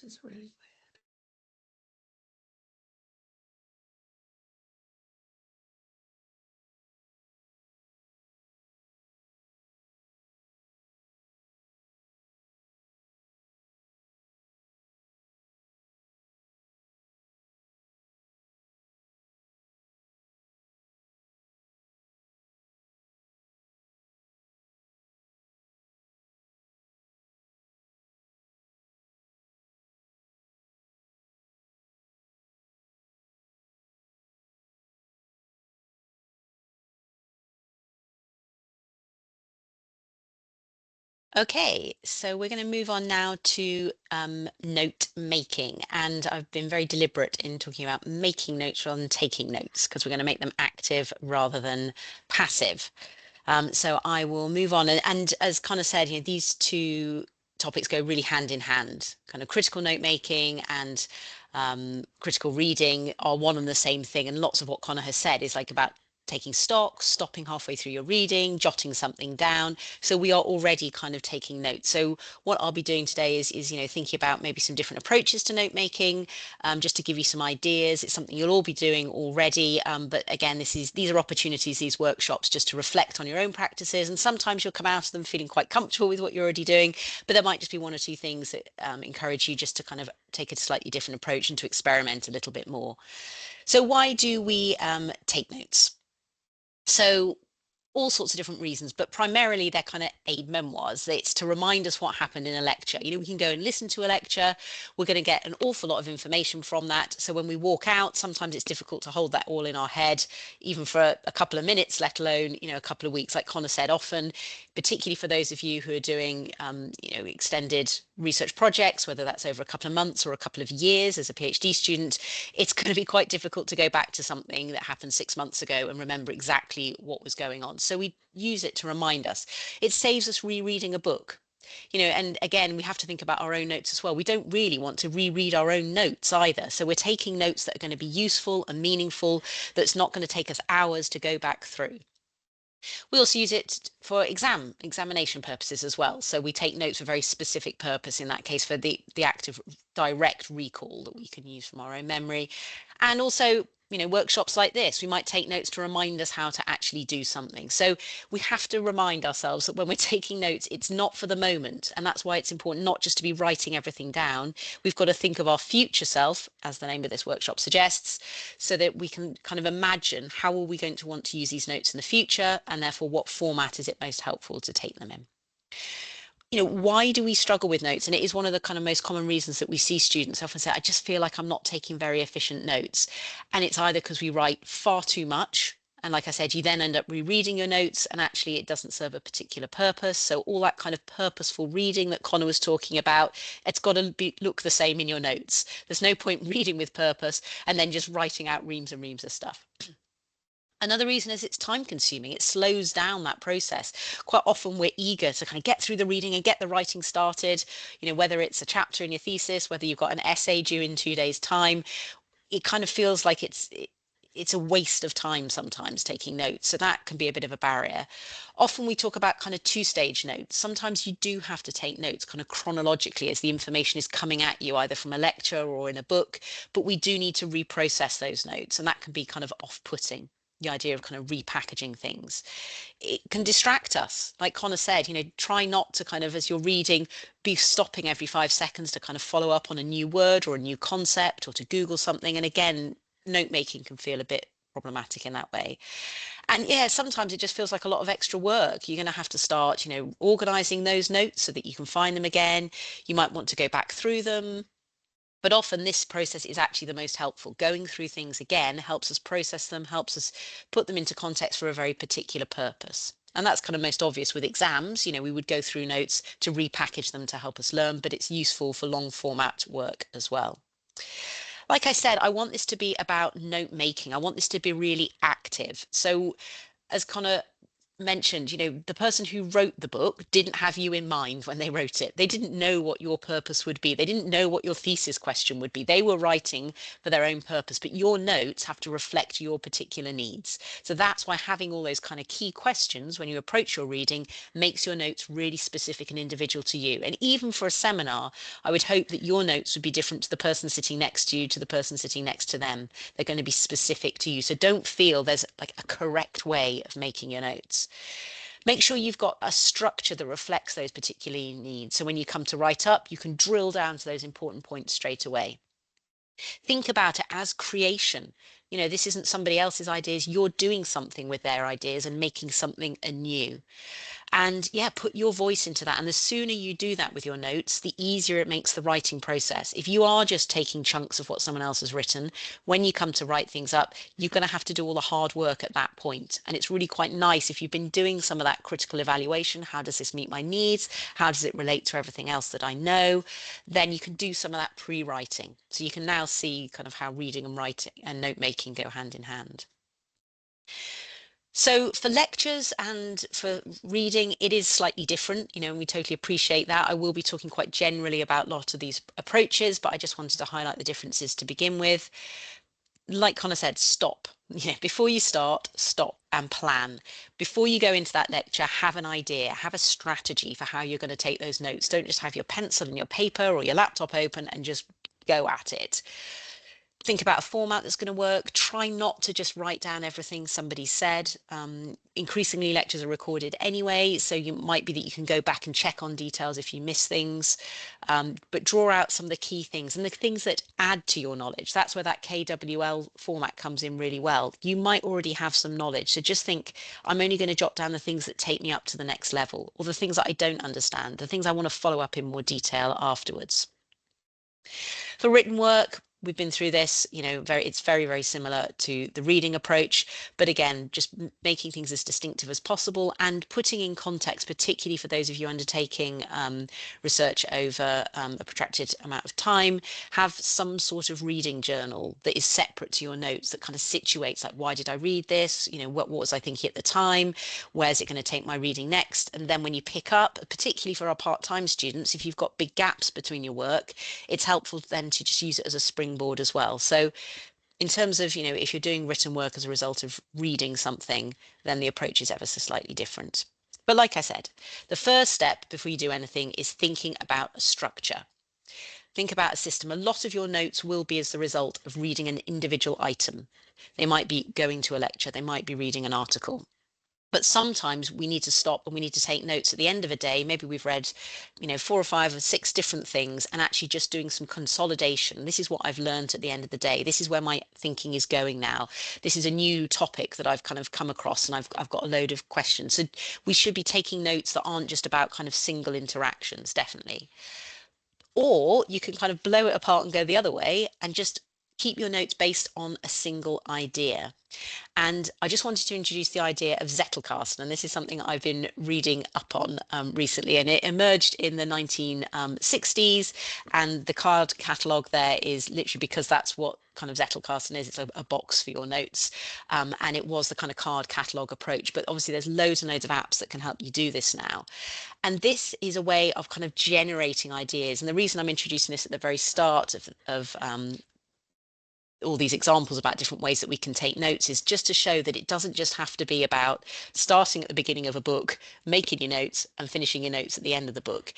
is really weird. Okay, so we're going to move on now to note making, and I've been very deliberate in talking about making notes rather than taking notes, because we're going to make them active rather than passive. So I will move on, and as Connor said, these two topics go really hand in hand. Kind of critical note making and critical reading are one and the same thing, and lots of what Connor has said is like about taking stock, stopping halfway through your reading, jotting something down. So we are already kind of taking notes. So what I'll be doing today is thinking about maybe some different approaches to note making, just to give you some ideas. It's something you'll all be doing already, but again, these are opportunities, these workshops, just to reflect on your own practices, and sometimes you'll come out of them feeling quite comfortable with what you're already doing, but there might just be one or two things that encourage you just to kind of take a slightly different approach and to experiment a little bit more. So why do we take notes? So all sorts of different reasons, but primarily they're kind of aid memoirs. It's to remind us what happened in a lecture. We can go and listen to a lecture. We're going to get an awful lot of information from that. So when we walk out, sometimes it's difficult to hold that all in our head, even for a couple of minutes, let alone, a couple of weeks. Like Connor said, often, particularly for those of you who are doing, extended research projects, whether that's over a couple of months or a couple of years as a PhD student, it's going to be quite difficult to go back to something that happened 6 months ago and remember exactly what was going on. So we use it to remind us. It saves us rereading a book. And again, we have to think about our own notes as well. We don't really want to reread our own notes either. So we're taking notes that are going to be useful and meaningful, that's not going to take us hours to go back through. We also use it for examination purposes as well. So we take notes for a very specific purpose, in that case for the active direct recall that we can use from our own memory. And also, workshops like this, we might take notes to remind us how to actually do something. So we have to remind ourselves that when we're taking notes, it's not for the moment. And that's why it's important not just to be writing everything down. We've got to think of our future self, as the name of this workshop suggests, so that we can kind of imagine how are we going to want to use these notes in the future, and therefore what format is it most helpful to take them in. Why do we struggle with notes? And it is one of the kind of most common reasons that we see students often say, I just feel like I'm not taking very efficient notes. And it's either because we write far too much. And like I said, you then end up rereading your notes and actually it doesn't serve a particular purpose. So all that kind of purposeful reading that Connor was talking about, it's got to look the same in your notes. There's no point reading with purpose and then just writing out reams and reams of stuff. Another reason is it's time consuming. It slows down that process. Quite often we're eager to kind of get through the reading and get the writing started, whether it's a chapter in your thesis, whether you've got an essay due in 2 days' time. It kind of feels like it's a waste of time sometimes taking notes. So that can be a bit of a barrier. Often we talk about kind of two-stage notes. Sometimes you do have to take notes kind of chronologically as the information is coming at you, either from a lecture or in a book, but we do need to reprocess those notes, and that can be kind of off-putting. The idea of kind of repackaging things. It can distract us. Like Connor said, try not to kind of, as you're reading, be stopping every 5 seconds to kind of follow up on a new word or a new concept or to Google something. And again, note making can feel a bit problematic in that way. And yeah, sometimes it just feels like a lot of extra work. You're going to have to start, organizing those notes so that you can find them again. You might want to go back through them. But often this process is actually the most helpful. Going through things again helps us process them, helps us put them into context for a very particular purpose. And that's kind of most obvious with exams. We would go through notes to repackage them to help us learn, but it's useful for long format work as well. Like I said, I want this to be about note making. I want this to be really active. So as Connor mentioned, you know, the person who wrote the book didn't have you in mind when they wrote it. They didn't know what your purpose would be. They didn't know what your thesis question would be. They were writing for their own purpose, but your notes have to reflect your particular needs. So that's why having all those kind of key questions when you approach your reading makes your notes really specific and individual to you. And even for a seminar, I would hope that your notes would be different to the person sitting next to you, to the person sitting next to them. They're going to be specific to you. So don't feel there's like a correct way of making your notes. Make sure you've got a structure that reflects those particular needs. So when you come to write up, you can drill down to those important points straight away. Think about it as creation. You know, this isn't somebody else's ideas. You're doing something with their ideas and making something anew. And yeah, put your voice into that. And the sooner you do that with your notes, the easier it makes the writing process. If you are just taking chunks of what someone else has written, when you come to write things up, you're going to have to do all the hard work at that point. And it's really quite nice if you've been doing some of that critical evaluation. How does this meet my needs? How does it relate to everything else that I know? Then you can do some of that pre-writing. So you can now see kind of how reading and writing and note making go hand in hand. So for lectures and for reading, it is slightly different, you know, and we totally appreciate that. I will be talking quite generally about a lot of these approaches, but I just wanted to highlight the differences to begin with. Like Connor said, stop. Yeah, before you start, stop and plan. Before you go into that lecture, have an idea, have a strategy for how you're going to take those notes. Don't just have your pencil and your paper or your laptop open and just go at it. Think about a format that's going to work. Try not to just write down everything somebody said. Increasingly, lectures are recorded anyway, so you might be that you can go back and check on details if you miss things. But draw out some of the key things and the things that add to your knowledge. That's where that KWL format comes in really well. You might already have some knowledge, so just think, I'm only going to jot down the things that take me up to the next level, or the things that I don't understand, the things I want to follow up in more detail afterwards. For written work, we've been through this, you know, it's very, very similar to the reading approach, but again, just making things as distinctive as possible and putting in context, particularly for those of you undertaking research over a protracted amount of time, have some sort of reading journal that is separate to your notes that kind of situates, like, why did I read this? You know, what was I thinking at the time? Where's it going to take my reading next? And then when you pick up, particularly for our part-time students, if you've got big gaps between your work, it's helpful then to just use it as a springboard as well. So in terms of, you know, if you're doing written work as a result of reading something, then the approach is ever so slightly different. But like I said, the first step before you do anything is thinking about a structure. Think about a system. A lot of your notes will be as the result of reading an individual item. They might be going to a lecture, they might be reading an article. But sometimes we need to stop and we need to take notes at the end of a day. Maybe we've read, you know, 4 or 5 or 6 different things and actually just doing some consolidation. This is what I've learned at the end of the day. This is where my thinking is going now. This is a new topic that I've kind of come across and I've got a load of questions. So we should be taking notes that aren't just about kind of single interactions, definitely. Or you can kind of blow it apart and go the other way and just keep your notes based on a single idea. And I just wanted to introduce the idea of Zettelkasten, and this is something I've been reading up on recently, and it emerged in the 1960s, and the card catalogue there is literally because that's what kind of Zettelkasten is. It's a box for your notes, and it was the kind of card catalogue approach, but obviously there's loads and loads of apps that can help you do this now. And this is a way of kind of generating ideas, and the reason I'm introducing this at the very start of all these examples about different ways that we can take notes is just to show that it doesn't just have to be about starting at the beginning of a book, making your notes and finishing your notes at the end of the book.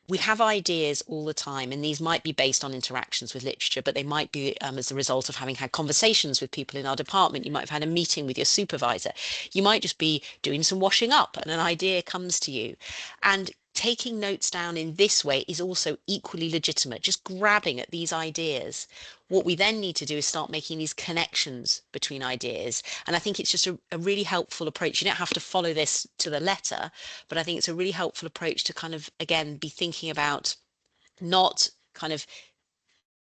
We have ideas all the time, and these might be based on interactions with literature, but they might be as a result of having had conversations with people in our department. You might have had a meeting with your supervisor. You might just be doing some washing up and an idea comes to you. And taking notes down in this way is also equally legitimate, just grabbing at these ideas. What we then need to do is start making these connections between ideas. And I think it's just a really helpful approach. You don't have to follow this to the letter, but I think it's a really helpful approach to kind of, again, be thinking about not kind of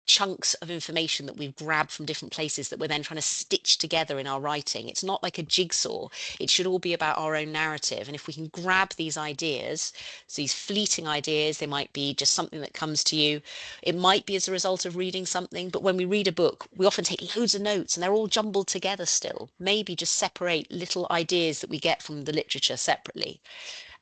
chunks of information that we've grabbed from different places that we're then trying to stitch together in our writing. It's not like a jigsaw. It should all be about our own narrative. And if we can grab these ideas, so these fleeting ideas, they might be just something that comes to you. It might be as a result of reading something, but when we read a book, we often take loads of notes and they're all jumbled together still. Maybe just separate little ideas that we get from the literature separately.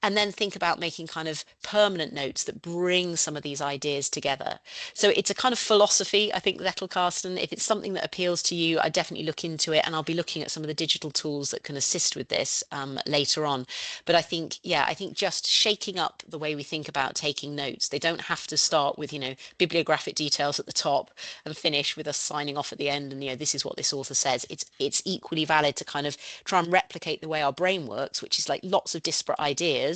And then think about making kind of permanent notes that bring some of these ideas together. So it's a kind of philosophy, I think, Zettelkasten. If it's something that appeals to you, I definitely look into it, and I'll be looking at some of the digital tools that can assist with this later on. But I think, yeah, I think just shaking up the way we think about taking notes. They don't have to start with, bibliographic details at the top and finish with us signing off at the end and, this is what this author says. It's equally valid to kind of try and replicate the way our brain works, which is like lots of disparate ideas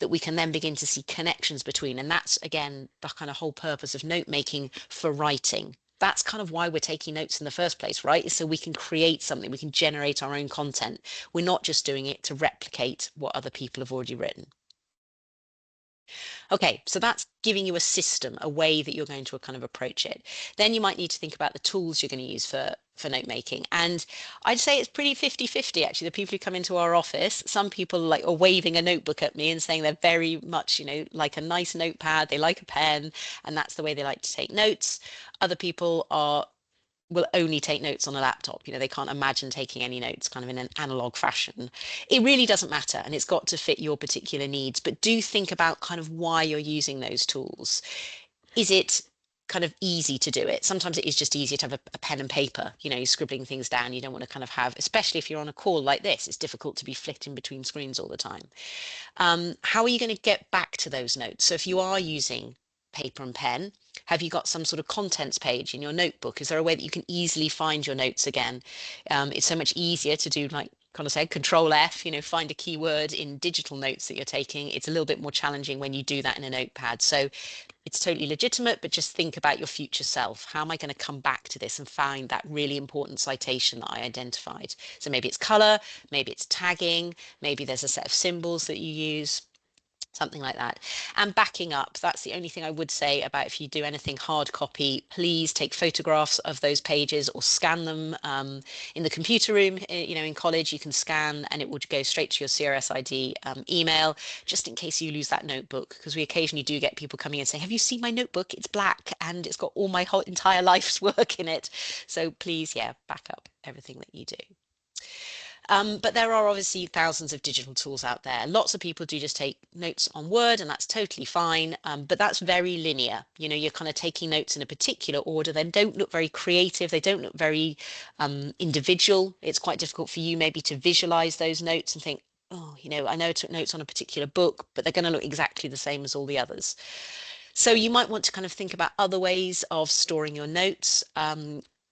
that we can then begin to see connections between. And that's, again, the kind of whole purpose of note making for writing. That's kind of why we're taking notes in the first place, right? Is so we can create something, we can generate our own content. We're not just doing it to replicate what other people have already written. Okay, so that's giving you a system, a way that you're going to kind of approach it. Then you might need to think about the tools you're going to use for note making. And I'd say it's pretty 50-50 actually. The people who come into our office, some people are waving a notebook at me and saying they're very much, like a nice notepad, they like a pen, and that's the way they like to take notes. Other people will only take notes on a laptop. They can't imagine taking any notes kind of in an analog fashion. It really doesn't matter, and it's got to fit your particular needs, but do think about kind of why you're using those tools. Is it kind of easy to do it? Sometimes it is just easier to have a pen and paper, you're scribbling things down. You don't want to kind of have, especially if you're on a call like this, it's difficult to be flitting between screens all the time. How are you going to get back to those notes? So if you are using paper and pen, have you got some sort of contents page in your notebook? Is there a way that you can easily find your notes again? It's so much easier to do, like kind of say Control F, find a keyword in digital notes that you're taking. It's a little bit more challenging when you do that in a notepad. So it's totally legitimate, but just think about your future self. How am I going to come back to this and find that really important citation that I identified? So maybe it's color, maybe it's tagging, maybe there's a set of symbols that you use. Something like that. And backing up, that's the only thing I would say about if you do anything hard copy, please take photographs of those pages or scan them. In the computer room, in college, you can scan and it would go straight to your CRSID email, just in case you lose that notebook, because we occasionally do get people coming and saying, have you seen my notebook? It's black and it's got all my whole entire life's work in it. So please, back up everything that you do. But there are obviously thousands of digital tools out there. Lots of people do just take notes on Word, and that's totally fine. But that's very linear. You're kind of taking notes in a particular order. They don't look very creative. They don't look very individual. It's quite difficult for you maybe to visualize those notes and think, oh, I know I took notes on a particular book, but they're going to look exactly the same as all the others. So you might want to kind of think about other ways of storing your notes.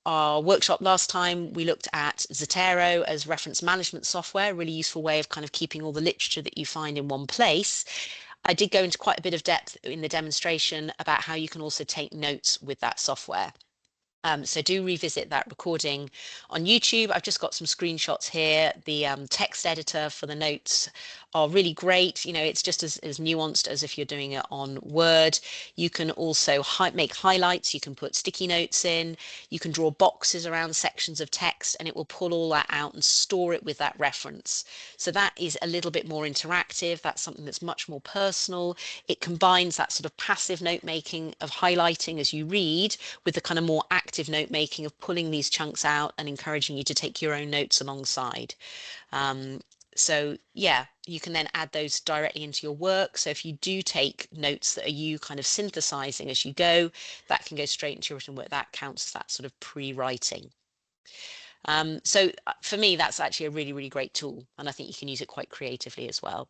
Our workshop last time, we looked at Zotero as reference management software, a really useful way of kind of keeping all the literature that you find in one place. I did go into quite a bit of depth in the demonstration about how you can also take notes with that software. So do revisit that recording on YouTube. I've just got some screenshots here. The text editor for the notes are really great. It's just as nuanced as if you're doing it on Word. You can also make highlights. You can put sticky notes in. You can draw boxes around sections of text, and it will pull all that out and store it with that reference. So that is a little bit more interactive. That's something that's much more personal. It combines that sort of passive note making of highlighting as you read with the kind of more active note making of pulling these chunks out and encouraging you to take your own notes alongside. So you can then add those directly into your work. So if you do take notes that are you kind of synthesizing as you go, that can go straight into your written work. That counts as that sort of pre-writing. So for me, that's actually a really, really great tool. And I think you can use it quite creatively as well.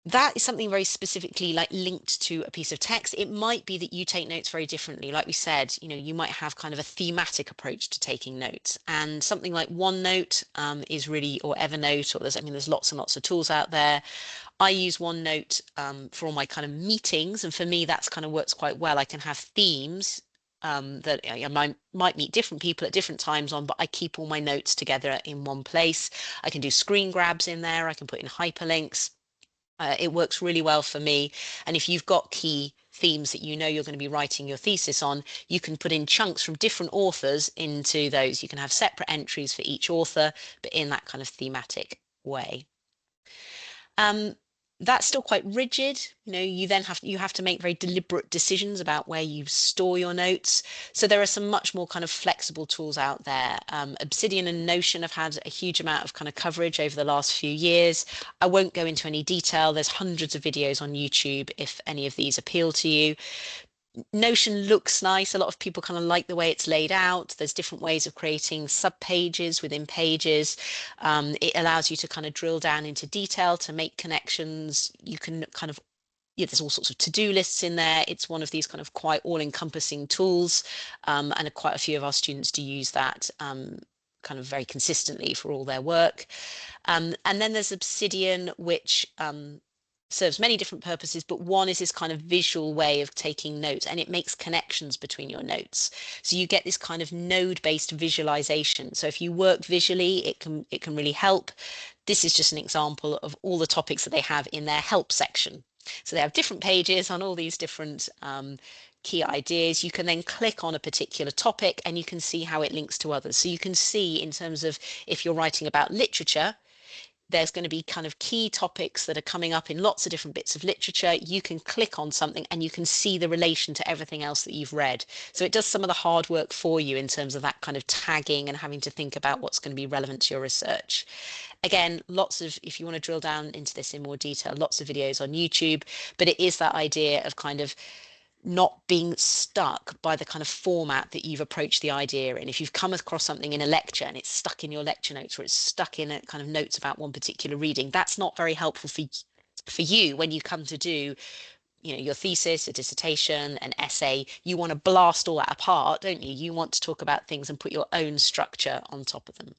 That is something very specifically linked to a piece of text. It might be that you take notes very differently. Like we said, you might have kind of a thematic approach to taking notes, and something like OneNote is really, or Evernote, or there's lots and lots of tools out there. I use OneNote for all my kind of meetings, and for me that's kind of works quite well. I can have themes that I might meet different people at different times on, but I keep all my notes together in one place. I can do screen grabs in there. I can put in hyperlinks. It works really well for me. And if you've got key themes that you know you're going to be writing your thesis on, you can put in chunks from different authors into those. You can have separate entries for each author, but in that kind of thematic way. That's still quite rigid. You then have to make very deliberate decisions about where you store your notes. So there are some much more kind of flexible tools out there. Obsidian and Notion have had a huge amount of kind of coverage over the last few years. I won't go into any detail. There's hundreds of videos on YouTube if any of these appeal to you. Notion looks nice. A lot of people kind of like the way it's laid out. There's different ways of creating subpages within pages. It allows you to kind of drill down into detail to make connections. You can kind of, there's all sorts of to-do lists in there. It's one of these kind of quite all-encompassing tools, and quite a few of our students do use that kind of very consistently for all their work. And then there's Obsidian, which serves many different purposes, but one is this kind of visual way of taking notes, and it makes connections between your notes. So you get this kind of node-based visualization. So if you work visually, it can really help. This is just an example of all the topics that they have in their help section. So they have different pages on all these different key ideas. You can then click on a particular topic and you can see how it links to others. So you can see, in terms of if you're writing about literature, there's going to be kind of key topics that are coming up in lots of different bits of literature. You can click on something and you can see the relation to everything else that you've read. So it does some of the hard work for you in terms of that kind of tagging and having to think about what's going to be relevant to your research. Again, if you want to drill down into this in more detail, lots of videos on YouTube, but it is that idea of kind of not being stuck by the kind of format that you've approached the idea in. If you've come across something in a lecture and it's stuck in your lecture notes, or it's stuck in a kind of notes about one particular reading, that's not very helpful for you when you come to do your thesis, a dissertation, an essay. You want to blast all that apart, don't you? You want to talk about things and put your own structure on top of them.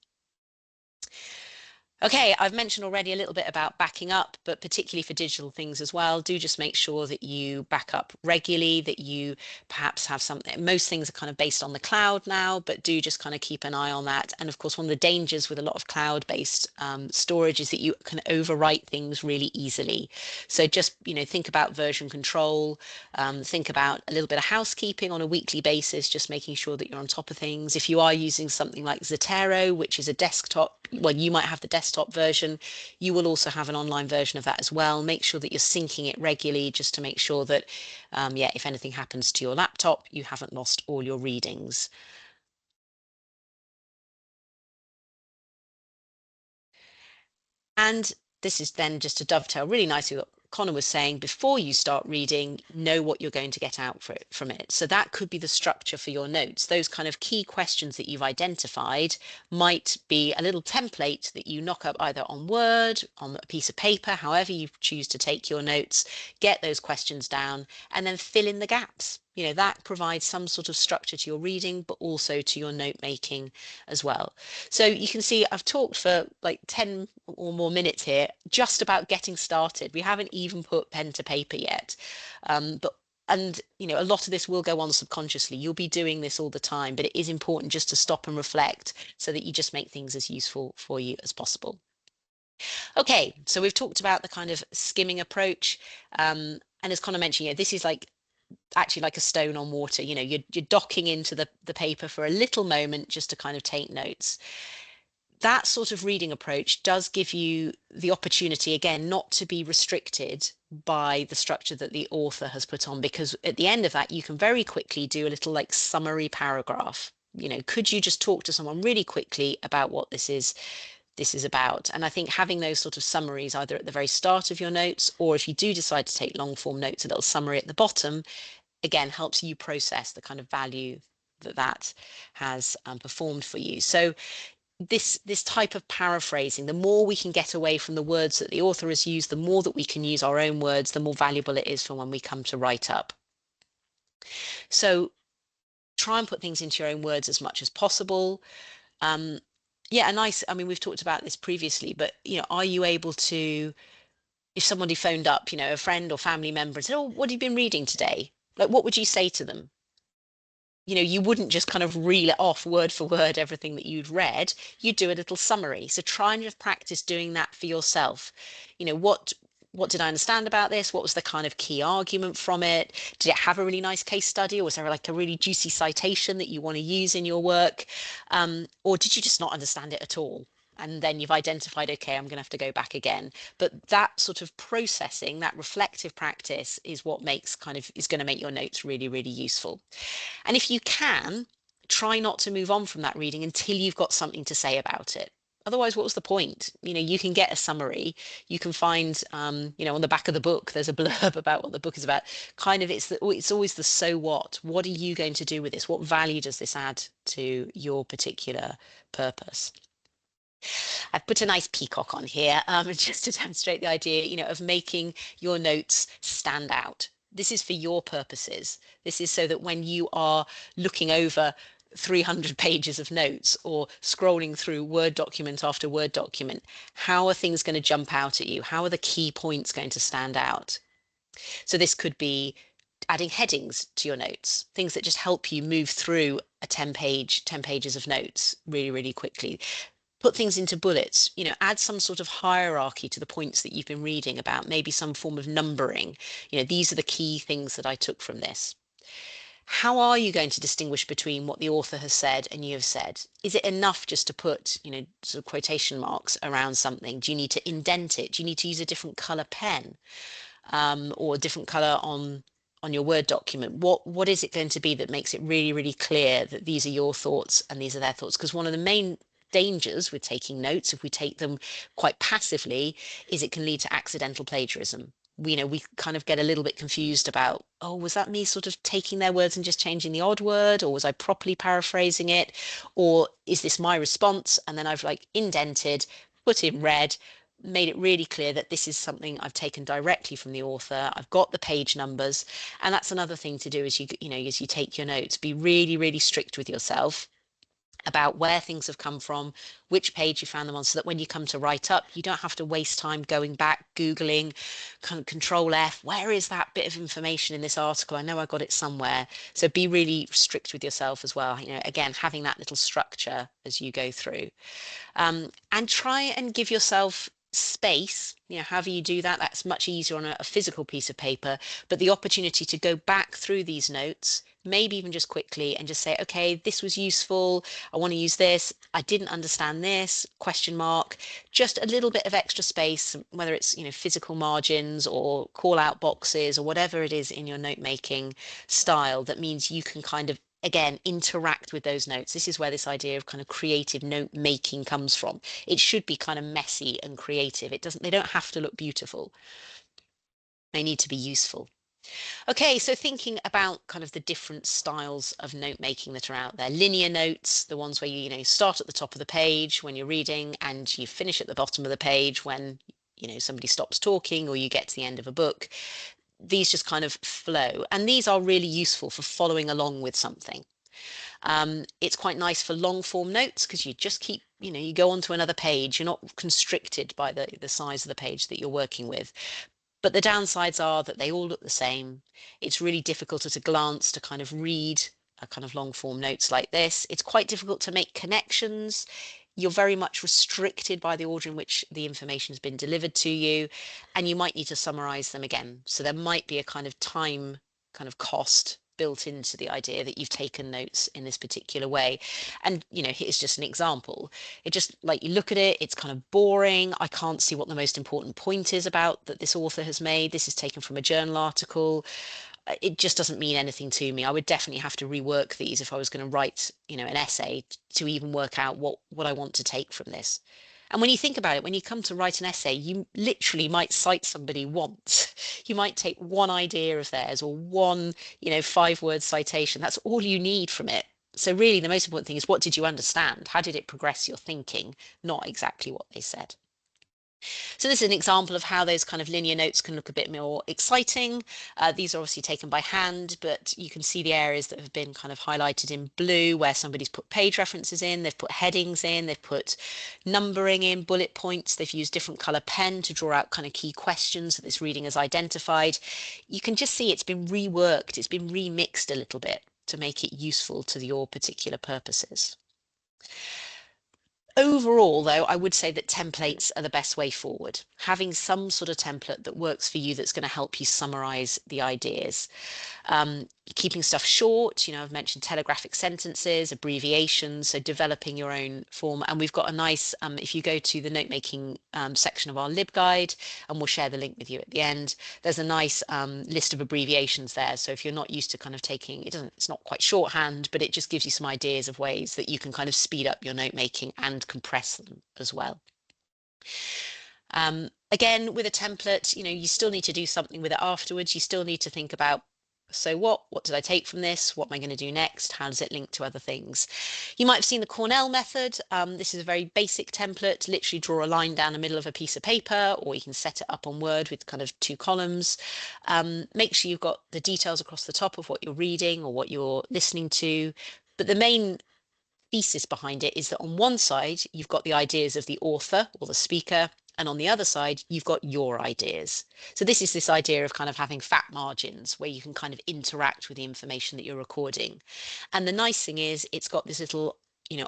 Okay, I've mentioned already a little bit about backing up, but particularly for digital things as well, do just make sure that you back up regularly, that you perhaps have something. Most things are kind of based on the cloud now, but do just kind of keep an eye on that. And of course, one of the dangers with a lot of cloud-based storage is that you can overwrite things really easily. So just, think about version control, think about a little bit of housekeeping on a weekly basis, just making sure that you're on top of things. If you are using something like Zotero, which is a desktop, well, you might have the desktop version, you will also have an online version of that as well. Make sure that you're syncing it regularly, just to make sure that if anything happens to your laptop, you haven't lost all your readings. And this is then just to dovetail really nicely what Connor was saying. Before you start reading, know what you're going to get out from it. So that could be the structure for your notes. Those kind of key questions that you've identified might be a little template that you knock up either on Word, on a piece of paper, however you choose to take your notes. Get those questions down and then fill in the gaps. That provides some sort of structure to your reading, but also to your note making as well. So you can see I've talked for like 10 or more minutes here just about getting started. We haven't even put pen to paper yet. A lot of this will go on subconsciously. You'll be doing this all the time, but it is important just to stop and reflect so that you just make things as useful for you as possible. Okay, so we've talked about the kind of skimming approach. And as Connor mentioned, this is actually like a stone on water. You're docking into the paper for a little moment just to kind of take notes. That sort of reading approach does give you the opportunity, again, not to be restricted by the structure that the author has put on, because at the end of that, you can very quickly do a little summary paragraph. Could you just talk to someone really quickly about what this is about? And I think having those sort of summaries either at the very start of your notes, or if you do decide to take long form notes, a little summary at the bottom, again, helps you process the kind of value that has performed for you. So this type of paraphrasing, the more we can get away from the words that the author has used, the more that we can use our own words, the more valuable it is for when we come to write up. So try and put things into your own words as much as possible. We've talked about this previously, but are you able to, if somebody phoned up, a friend or family member and said, "Oh, what have you been reading today?" What would you say to them? You wouldn't just kind of reel it off word for word, everything that you'd read. You'd do a little summary. So try and just practice doing that for yourself. What what did I understand about this? What was the kind of key argument from it? Did it have a really nice case study, or was there like a really juicy citation that you want to use in your work? Or did you just not understand it at all? And then you've identified, okay, I'm going to have to go back again. But that sort of processing, that reflective practice is what is going to make your notes really, really useful. And if you can, try not to move on from that reading until you've got something to say about it. Otherwise, what was the point? You can get a summary. You can find, on the back of the book, there's a blurb about what the book is about. Kind of, it's always the so what. What are you going to do with this? What value does this add to your particular purpose? I've put a nice peacock on here just to demonstrate the idea, of making your notes stand out. This is for your purposes. This is so that when you are looking over 300 pages of notes or scrolling through Word document after Word document, how are things going to jump out at you? How are the key points going to stand out? So this could be adding headings to your notes, things that just help you move through a 10 pages of notes really, really quickly. Put things into bullets, add some sort of hierarchy to the points that you've been reading about, maybe some form of numbering. These are the key things that I took from this. How are you going to distinguish between what the author has said and you have said? Is it enough just to put, sort of quotation marks around something? Do you need to indent it? Do you need to use a different color pen or a different color on your Word document? What is it going to be that makes it really, really clear that these are your thoughts and these are their thoughts? Because one of the main dangers with taking notes, if we take them quite passively, is it can lead to accidental plagiarism. We kind of get a little bit confused about, oh, was that me sort of taking their words and just changing the odd word, or was I properly paraphrasing it, or is this my response and then I've like indented, put in red, made it really clear that this is something I've taken directly from the author. I've got the page numbers, and that's another thing to do as you take your notes. Be really, really strict with yourself about where things have come from, which page you found them on, so that when you come to write up, you don't have to waste time going back, Googling, kind of Control F, where is that bit of information in this article? I know I got it somewhere. So be really strict with yourself as well. Again, having that little structure as you go through. And try and give yourself space, however you do that, that's much easier on a physical piece of paper, but the opportunity to go back through these notes, maybe even just quickly, and just say, okay, this was useful, I want to use this, I didn't understand this, question mark, just a little bit of extra space, whether it's physical margins or call out boxes or whatever it is in your note making style, that means you can kind of again interact with those notes. This is where this idea of kind of creative note making comes from. It should be kind of messy and creative. They don't have to look beautiful. They need to be useful. Okay, so thinking about kind of the different styles of note making that are out there. Linear notes, the ones where you start at the top of the page when you're reading and you finish at the bottom of the page when somebody stops talking or you get to the end of a book. These just kind of flow, and these are really useful for following along with something. It's quite nice for long form notes because you just keep, you go on to another page. You're not constricted by the size of the page that you're working with. But the downsides are that they all look the same. It's really difficult at a glance to kind of read a kind of long form notes like this. It's quite difficult to make connections. You're very much restricted by the order in which the information has been delivered to you, and you might need to summarize them again. So there might be a kind of time kind of cost built into the idea that you've taken notes in this particular way. And here's just an example. It just, like, you look at it, it's kind of boring. I can't see what the most important point is about that this author has made. This is taken from a journal article. It just doesn't mean anything to me. I would definitely have to rework these if I was going to write an essay to even work out what I want to take from this. And when you think about it, when you come to write an essay, you literally might cite somebody once. You might take one idea of theirs or one 5-word citation. That's all you need from it. So really the most important thing is, what did you understand? How did it progress your thinking? Not exactly what they said. So this is an example of how those kind of linear notes can look a bit more exciting. These are obviously taken by hand, but you can see the areas that have been kind of highlighted in blue where somebody's put page references in, they've put headings in, they've put numbering in, bullet points, they've used different color pen to draw out kind of key questions that this reading has identified. You can just see it's been reworked, it's been remixed a little bit to make it useful to your particular purposes. Overall, though, I would say that templates are the best way forward. Having some sort of template that works for you, that's going to help you summarize the ideas. Keeping stuff short, I've mentioned telegraphic sentences, abbreviations, so developing your own form. And we've got a nice, if you go to the note making section of our LibGuide, and we'll share the link with you at the end, there's a nice list of abbreviations there. So if you're not used to kind of taking, it's not quite shorthand, but it just gives you some ideas of ways that you can kind of speed up your note making and compress them as well. Again, with a template, you still need to do something with it afterwards. You still need to think about, so what did I take from this? What am I going to do next? How does it link to other things? You might have seen the Cornell method. This is a very basic template. Literally draw a line down the middle of a piece of paper, or you can set it up on Word with kind of 2 columns. Make sure you've got the details across the top of what you're reading or what you're listening to. But the main thesis behind it is that on one side, you've got the ideas of the author or the speaker, and on the other side, you've got your ideas. So this is this idea of kind of having fat margins where you can kind of interact with the information that you're recording. And the nice thing is it's got this little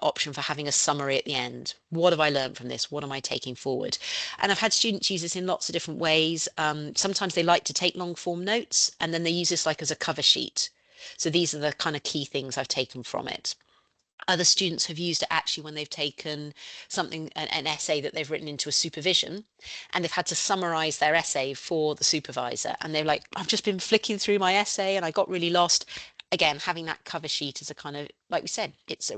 option for having a summary at the end. What have I learned from this? What am I taking forward? And I've had students use this in lots of different ways. Sometimes they like to take long form notes, and then they use this like as a cover sheet. So these are the kind of key things I've taken from it. Other students have used it actually when they've taken something, an essay that they've written into a supervision, and they've had to summarize their essay for the supervisor. And they're like, I've just been flicking through my essay and I got really lost. Again, having that cover sheet as a kind of, like we said, it's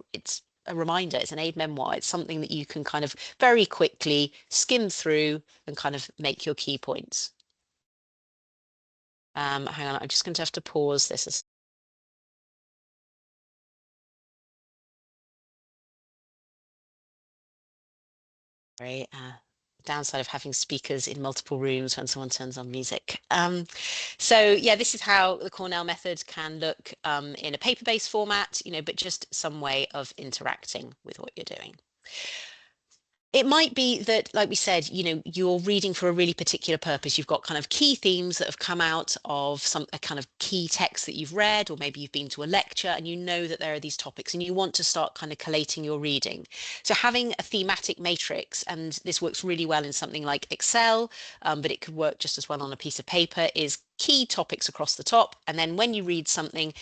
a reminder, it's an aid memoir. It's something that you can kind of very quickly skim through and kind of make your key points. Hang on, I'm just going to have to pause this. Right. Downside of having speakers in multiple rooms when someone turns on music. So yeah, this is how the Cornell method can look in a paper-based format, but just some way of interacting with what you're doing. It might be that, like we said, you're reading for a really particular purpose. You've got kind of key themes that have come out of a kind of key text that you've read, or maybe you've been to a lecture and you know that there are these topics and you want to start kind of collating your reading. So having a thematic matrix, and this works really well in something like Excel, but it could work just as well on a piece of paper, is key topics across the top. And then when you read something,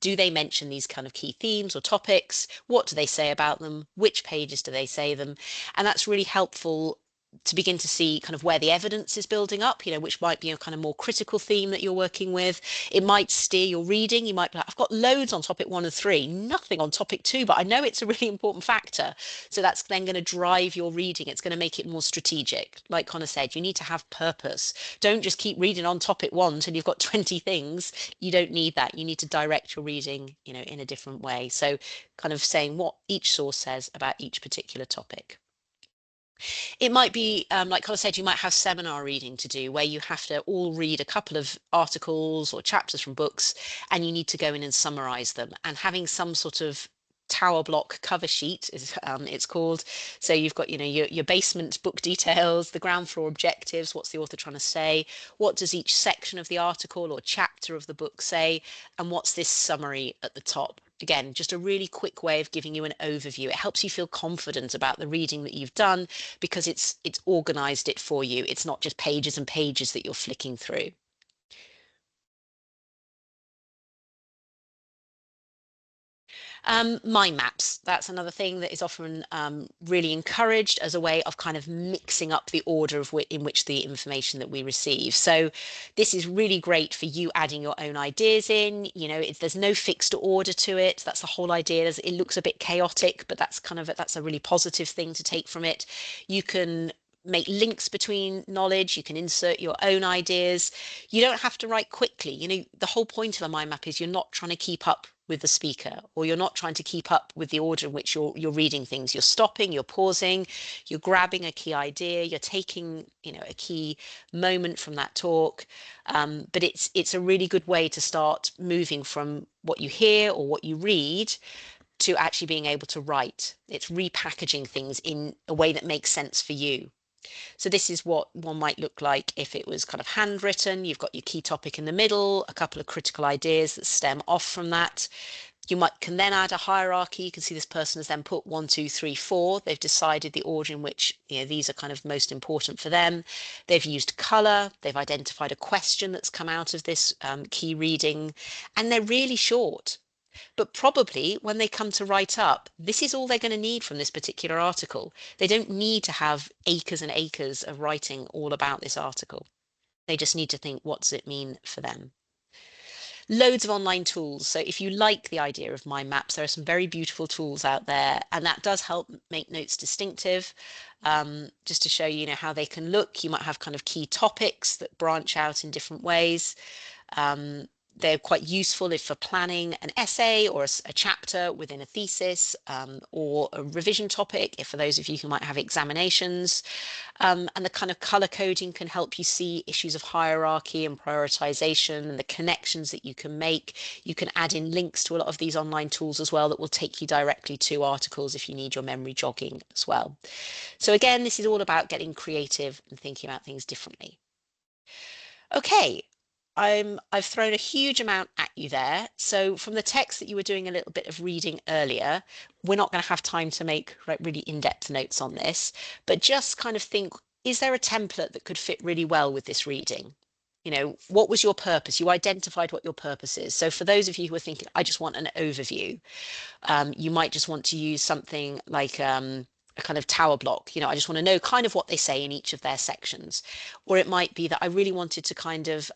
do they mention these kind of key themes or topics? What do they say about them? Which pages do they say them? And that's really helpful to begin to see kind of where the evidence is building up, which might be a kind of more critical theme that you're working with. It might steer your reading. You might be like, I've got loads on topic 1 and 3, nothing on topic 2, but I know it's a really important factor. So that's then going to drive your reading. It's going to make it more strategic. Like Connor said, you need to have purpose. Don't just keep reading on topic 1 until you've got 20 things. You don't need that. You need to direct your reading, in a different way. So kind of saying what each source says about each particular topic. It might be, like Colin said, you might have seminar reading to do where you have to all read a couple of articles or chapters from books, and you need to go in and summarize them. And having some sort of Towerblock cover sheet is it's called. So you've got your basement book details, the ground floor objectives, what's the author trying to say, what does each section of the article or chapter of the book say, and what's this summary at the top. Again, just a really quick way of giving you an overview. It helps you feel confident about the reading that you've done because it's organized it for you. It's not just pages and pages that you're flicking through. Mindmaps, that's another thing that is often really encouraged as a way of kind of mixing up the order in which the information that we receive. So this is really great for you adding your own ideas in. There's no fixed order to it. That's the whole idea. It looks a bit chaotic, but that's a really positive thing to take from it. You can make links between knowledge. You can insert your own ideas. You don't have to write quickly. The whole point of a mind map is you're not trying to keep up with the speaker, or you're not trying to keep up with the order in which you're reading things. You're stopping, you're pausing, you're grabbing a key idea, you're taking a key moment from that talk. But it's a really good way to start moving from what you hear or what you read to actually being able to write. It's repackaging things in a way that makes sense for you. So this is what one might look like if it was kind of handwritten. You've got your key topic in the middle, a couple of critical ideas that stem off from that. You can then add a hierarchy. You can see this person has then put 1, 2, 3, 4. They've decided the order in which these are kind of most important for them. They've used color. They've identified a question that's come out of this key reading, and they're really short. But probably when they come to write up, this is all they're going to need from this particular article. They don't need to have acres and acres of writing all about this article. They just need to think, what does it mean for them? Loads of online tools. So if you like the idea of mind maps, there are some very beautiful tools out there, and that does help make notes distinctive. Just to show how they can look, you might have kind of key topics that branch out in different ways. They're quite useful if for planning an essay or a chapter within a thesis, or a revision topic, if for those of you who might have examinations. And the kind of color coding can help you see issues of hierarchy and prioritization and the connections that you can make. You can add in links to a lot of these online tools as well that will take you directly to articles if you need your memory jogging as well. So again, this is all about getting creative and thinking about things differently. Okay, I've thrown a huge amount at you there. So from the text that you were doing a little bit of reading earlier, we're not going to have time to make really in-depth notes on this, but just kind of think, is there a template that could fit really well with this reading? What was your purpose? You identified what your purpose is. So for those of you who are thinking, I just want an overview, you might just want to use something like a kind of Towerblock. I just want to know kind of what they say in each of their sections. Or it might be that I really wanted to kind of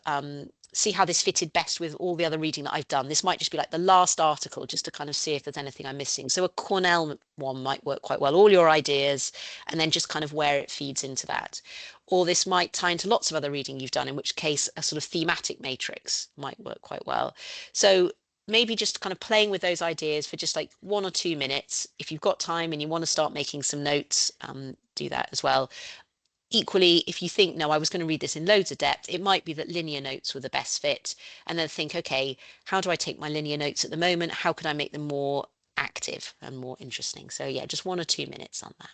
see how this fitted best with all the other reading that I've done. This might just be like the last article, just to kind of see if there's anything I'm missing. So a Cornell one might work quite well, all your ideas, and then just kind of where it feeds into that. Or this might tie into lots of other reading you've done, in which case a sort of thematic matrix might work quite well. So maybe just kind of playing with those ideas for just like 1 or 2 minutes. If you've got time and you want to start making some notes, do that as well. Equally, if you think, no, I was going to read this in loads of depth, it might be that linear notes were the best fit. And then think, okay, how do I take my linear notes at the moment? How can I make them more active and more interesting? So yeah, just 1 or 2 minutes on that.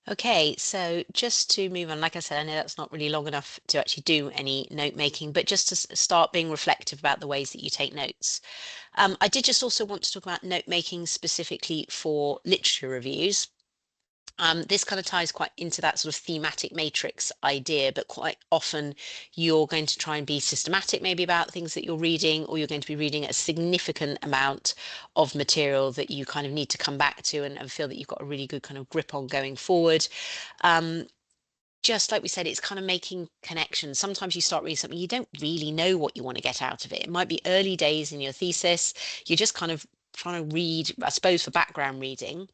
Okay, so just to move on, like I said, I know that's not really long enough to actually do any note making, but just to start being reflective about the ways that you take notes. I did just also want to talk about note making specifically for literature reviews. This kind of ties quite into that sort of thematic matrix idea, but quite often you're going to try and be systematic maybe about things that you're reading, or you're going to be reading a significant amount of material that you kind of need to come back to and feel that you've got a really good kind of grip on going forward. Just like we said, it's kind of making connections. Sometimes you start reading something, you don't really know what you want to get out of it. It might be early days in your thesis. You're just kind of trying to read, I suppose, for background reading,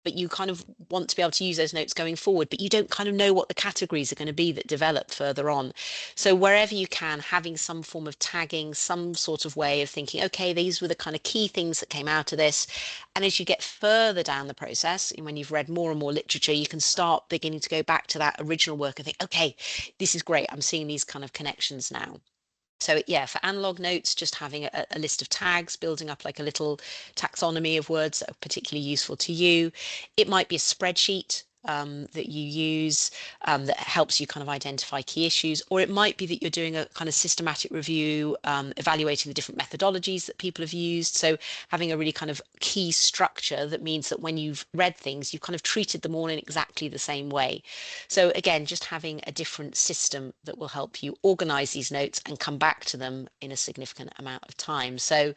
but you kind of want to be able to use those notes going forward, but you don't kind of know what the categories are going to be that develop further on. So wherever you can, having some form of tagging, some sort of way of thinking, okay, these were the kind of key things that came out of this. And as you get further down the process, and when you've read more and more literature, you can start beginning to go back to that original work and think, okay, this is great. I'm seeing these kind of connections now. So yeah, for analog notes, just having a list of tags, building up like a little taxonomy of words that are particularly useful to you. It might be a spreadsheet that you use that helps you kind of identify key issues, or it might be that you're doing a kind of systematic review, evaluating the different methodologies that people have used. So having a really kind of key structure that means that when you've read things, you've kind of treated them all in exactly the same way. So again, just having a different system that will help you organize these notes and come back to them in a significant amount of time. So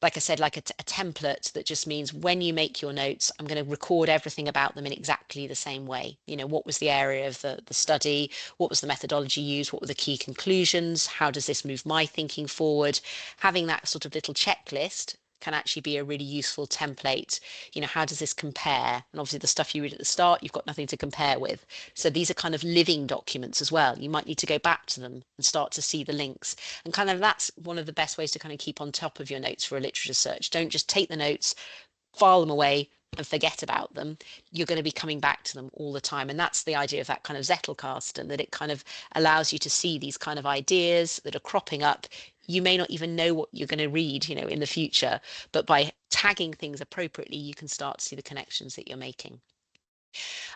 like I said, like a template that just means when you make your notes, I'm going to record everything about them in exactly the same way. You know, what was the area of the study? What was the methodology used? What were the key conclusions? How does this move my thinking forward? Having that sort of little checklist can actually be a really useful template. You know, how does this compare? And obviously the stuff you read at the start, you've got nothing to compare with. So these are kind of living documents as well. You might need to go back to them and start to see the links. And kind of that's one of the best ways to kind of keep on top of your notes for a literature search. Don't just take the notes, file them away and forget about them. You're going to be coming back to them all the time. And that's the idea of that kind of Zettelkasten, that it kind of allows you to see these kind of ideas that are cropping up. You may not even know what you're going to read, you know, in the future, but by tagging things appropriately, you can start to see the connections that you're making.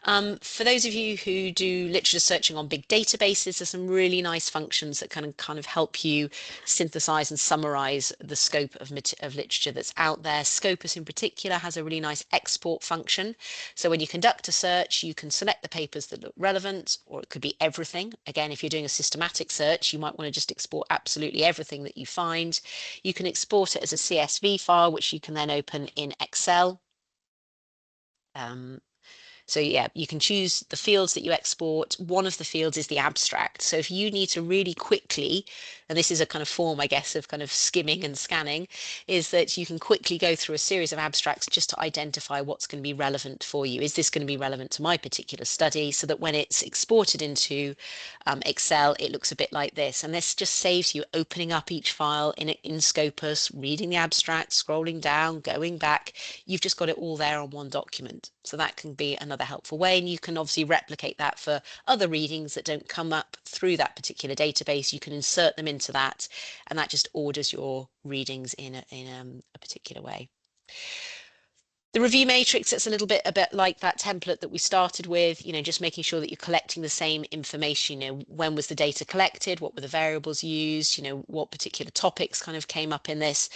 For those of you who do literature searching on big databases, there's some really nice functions that can kind of help you synthesize and summarize the scope of literature that's out there. Scopus in particular has a really nice export function. So when you conduct a search, you can select the papers that look relevant, or it could be everything. Again, if you're doing a systematic search, you might want to just export absolutely everything that you find. You can export it as a CSV file, which you can then open in Excel. So yeah, you can choose the fields that you export. One of the fields is the abstract. So if you need to really quickly, and this is a kind of form, I guess, of kind of skimming and scanning, is that you can quickly go through a series of abstracts just to identify what's going to be relevant for you. Is this going to be relevant to my particular study? So that when it's exported into Excel, it looks a bit like this. And this just saves you opening up each file in Scopus, reading the abstract, scrolling down, going back. You've just got it all there on one document. So that can be another helpful way, and you can obviously replicate that for other readings that don't come up through that particular database. You can insert them into that, and that just orders your readings in a particular way. The review matrix, it's a bit like that template that we started with, you know, just making sure that you're collecting the same information. You know, when was the data collected? What were the variables used? You know, what particular topics kind of came up in this?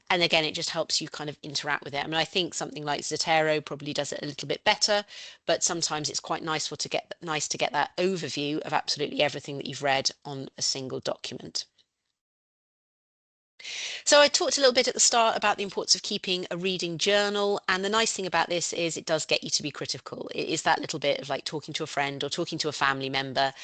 And again, it just helps you kind of interact with it. I mean, I think something like Zotero probably does it a little bit better, but sometimes it's quite nice to get that overview of absolutely everything that you've read on a single document. So I talked a little bit at the start about the importance of keeping a reading journal, and the nice thing about this is it does get you to be critical. It is that little bit of like talking to a friend or talking to a family member.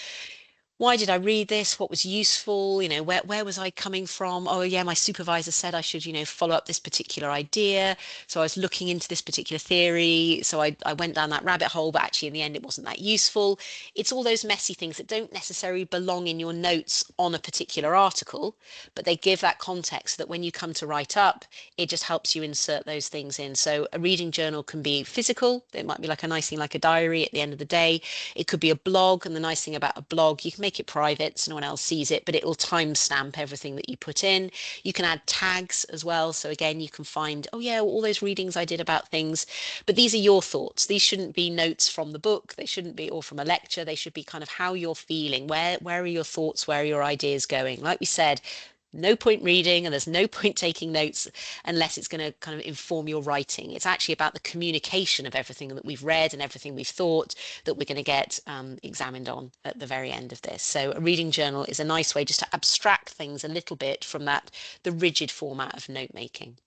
Why did I read this? What was useful? You know, where was I coming from? Oh yeah, my supervisor said I should, you know, follow up this particular idea. So I was looking into this particular theory. So I went down that rabbit hole, but actually in the end it wasn't that useful. It's all those messy things that don't necessarily belong in your notes on a particular article, but they give that context that when you come to write up, it just helps you insert those things in. So a reading journal can be physical. It might be like a nice thing like a diary at the end of the day. It could be a blog, and the nice thing about a blog, you can make it private so no one else sees it, but it will timestamp everything that you put in. You can add tags as well. So again, you can find, oh yeah, all those readings I did about things, but these are your thoughts. These shouldn't be notes from the book. They shouldn't be, or from a lecture. They should be kind of how you're feeling. Where are your thoughts? Where are your ideas going? Like we said, no point reading and there's no point taking notes unless it's going to kind of inform your writing. It's actually about the communication of everything that we've read and everything we've thought that we're going to get examined on at the very end of this. So a reading journal is a nice way just to abstract things a little bit from the rigid format of note making.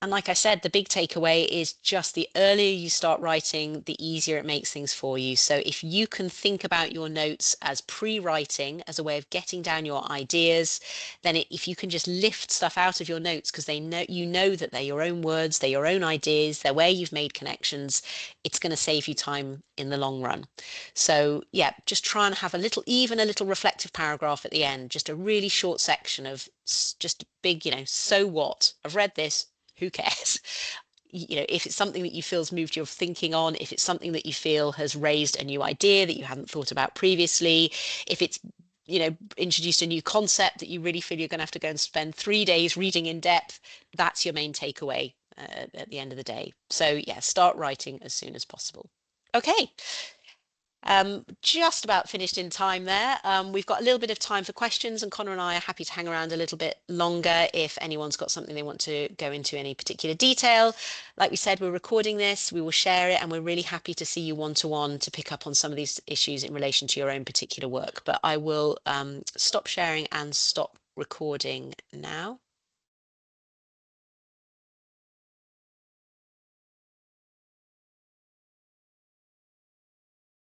And like I said, the big takeaway is just the earlier you start writing, the easier it makes things for you. So if you can think about your notes as pre-writing, as a way of getting down your ideas, then if you can just lift stuff out of your notes because you know that they're your own words, they're your own ideas, they're where you've made connections, it's going to save you time in the long run. So yeah, just try and have even a little reflective paragraph at the end, just a really short section of just big, you know, so what? I've read this. Who cares? You know, if it's something that you feel has moved your thinking on, if it's something that you feel has raised a new idea that you hadn't thought about previously, if it's introduced a new concept that you really feel you're going to have to go and spend 3 days reading in depth, that's your main takeaway at the end of the day. So yeah, start writing as soon as possible. Okay. Just about finished in time there. We've got a little bit of time for questions, and Connor and I are happy to hang around a little bit longer if anyone's got something they want to go into any particular detail. Like we said, we're recording this, we will share it, and we're really happy to see you one-to-one to pick up on some of these issues in relation to your own particular work. But I will stop sharing and stop recording now.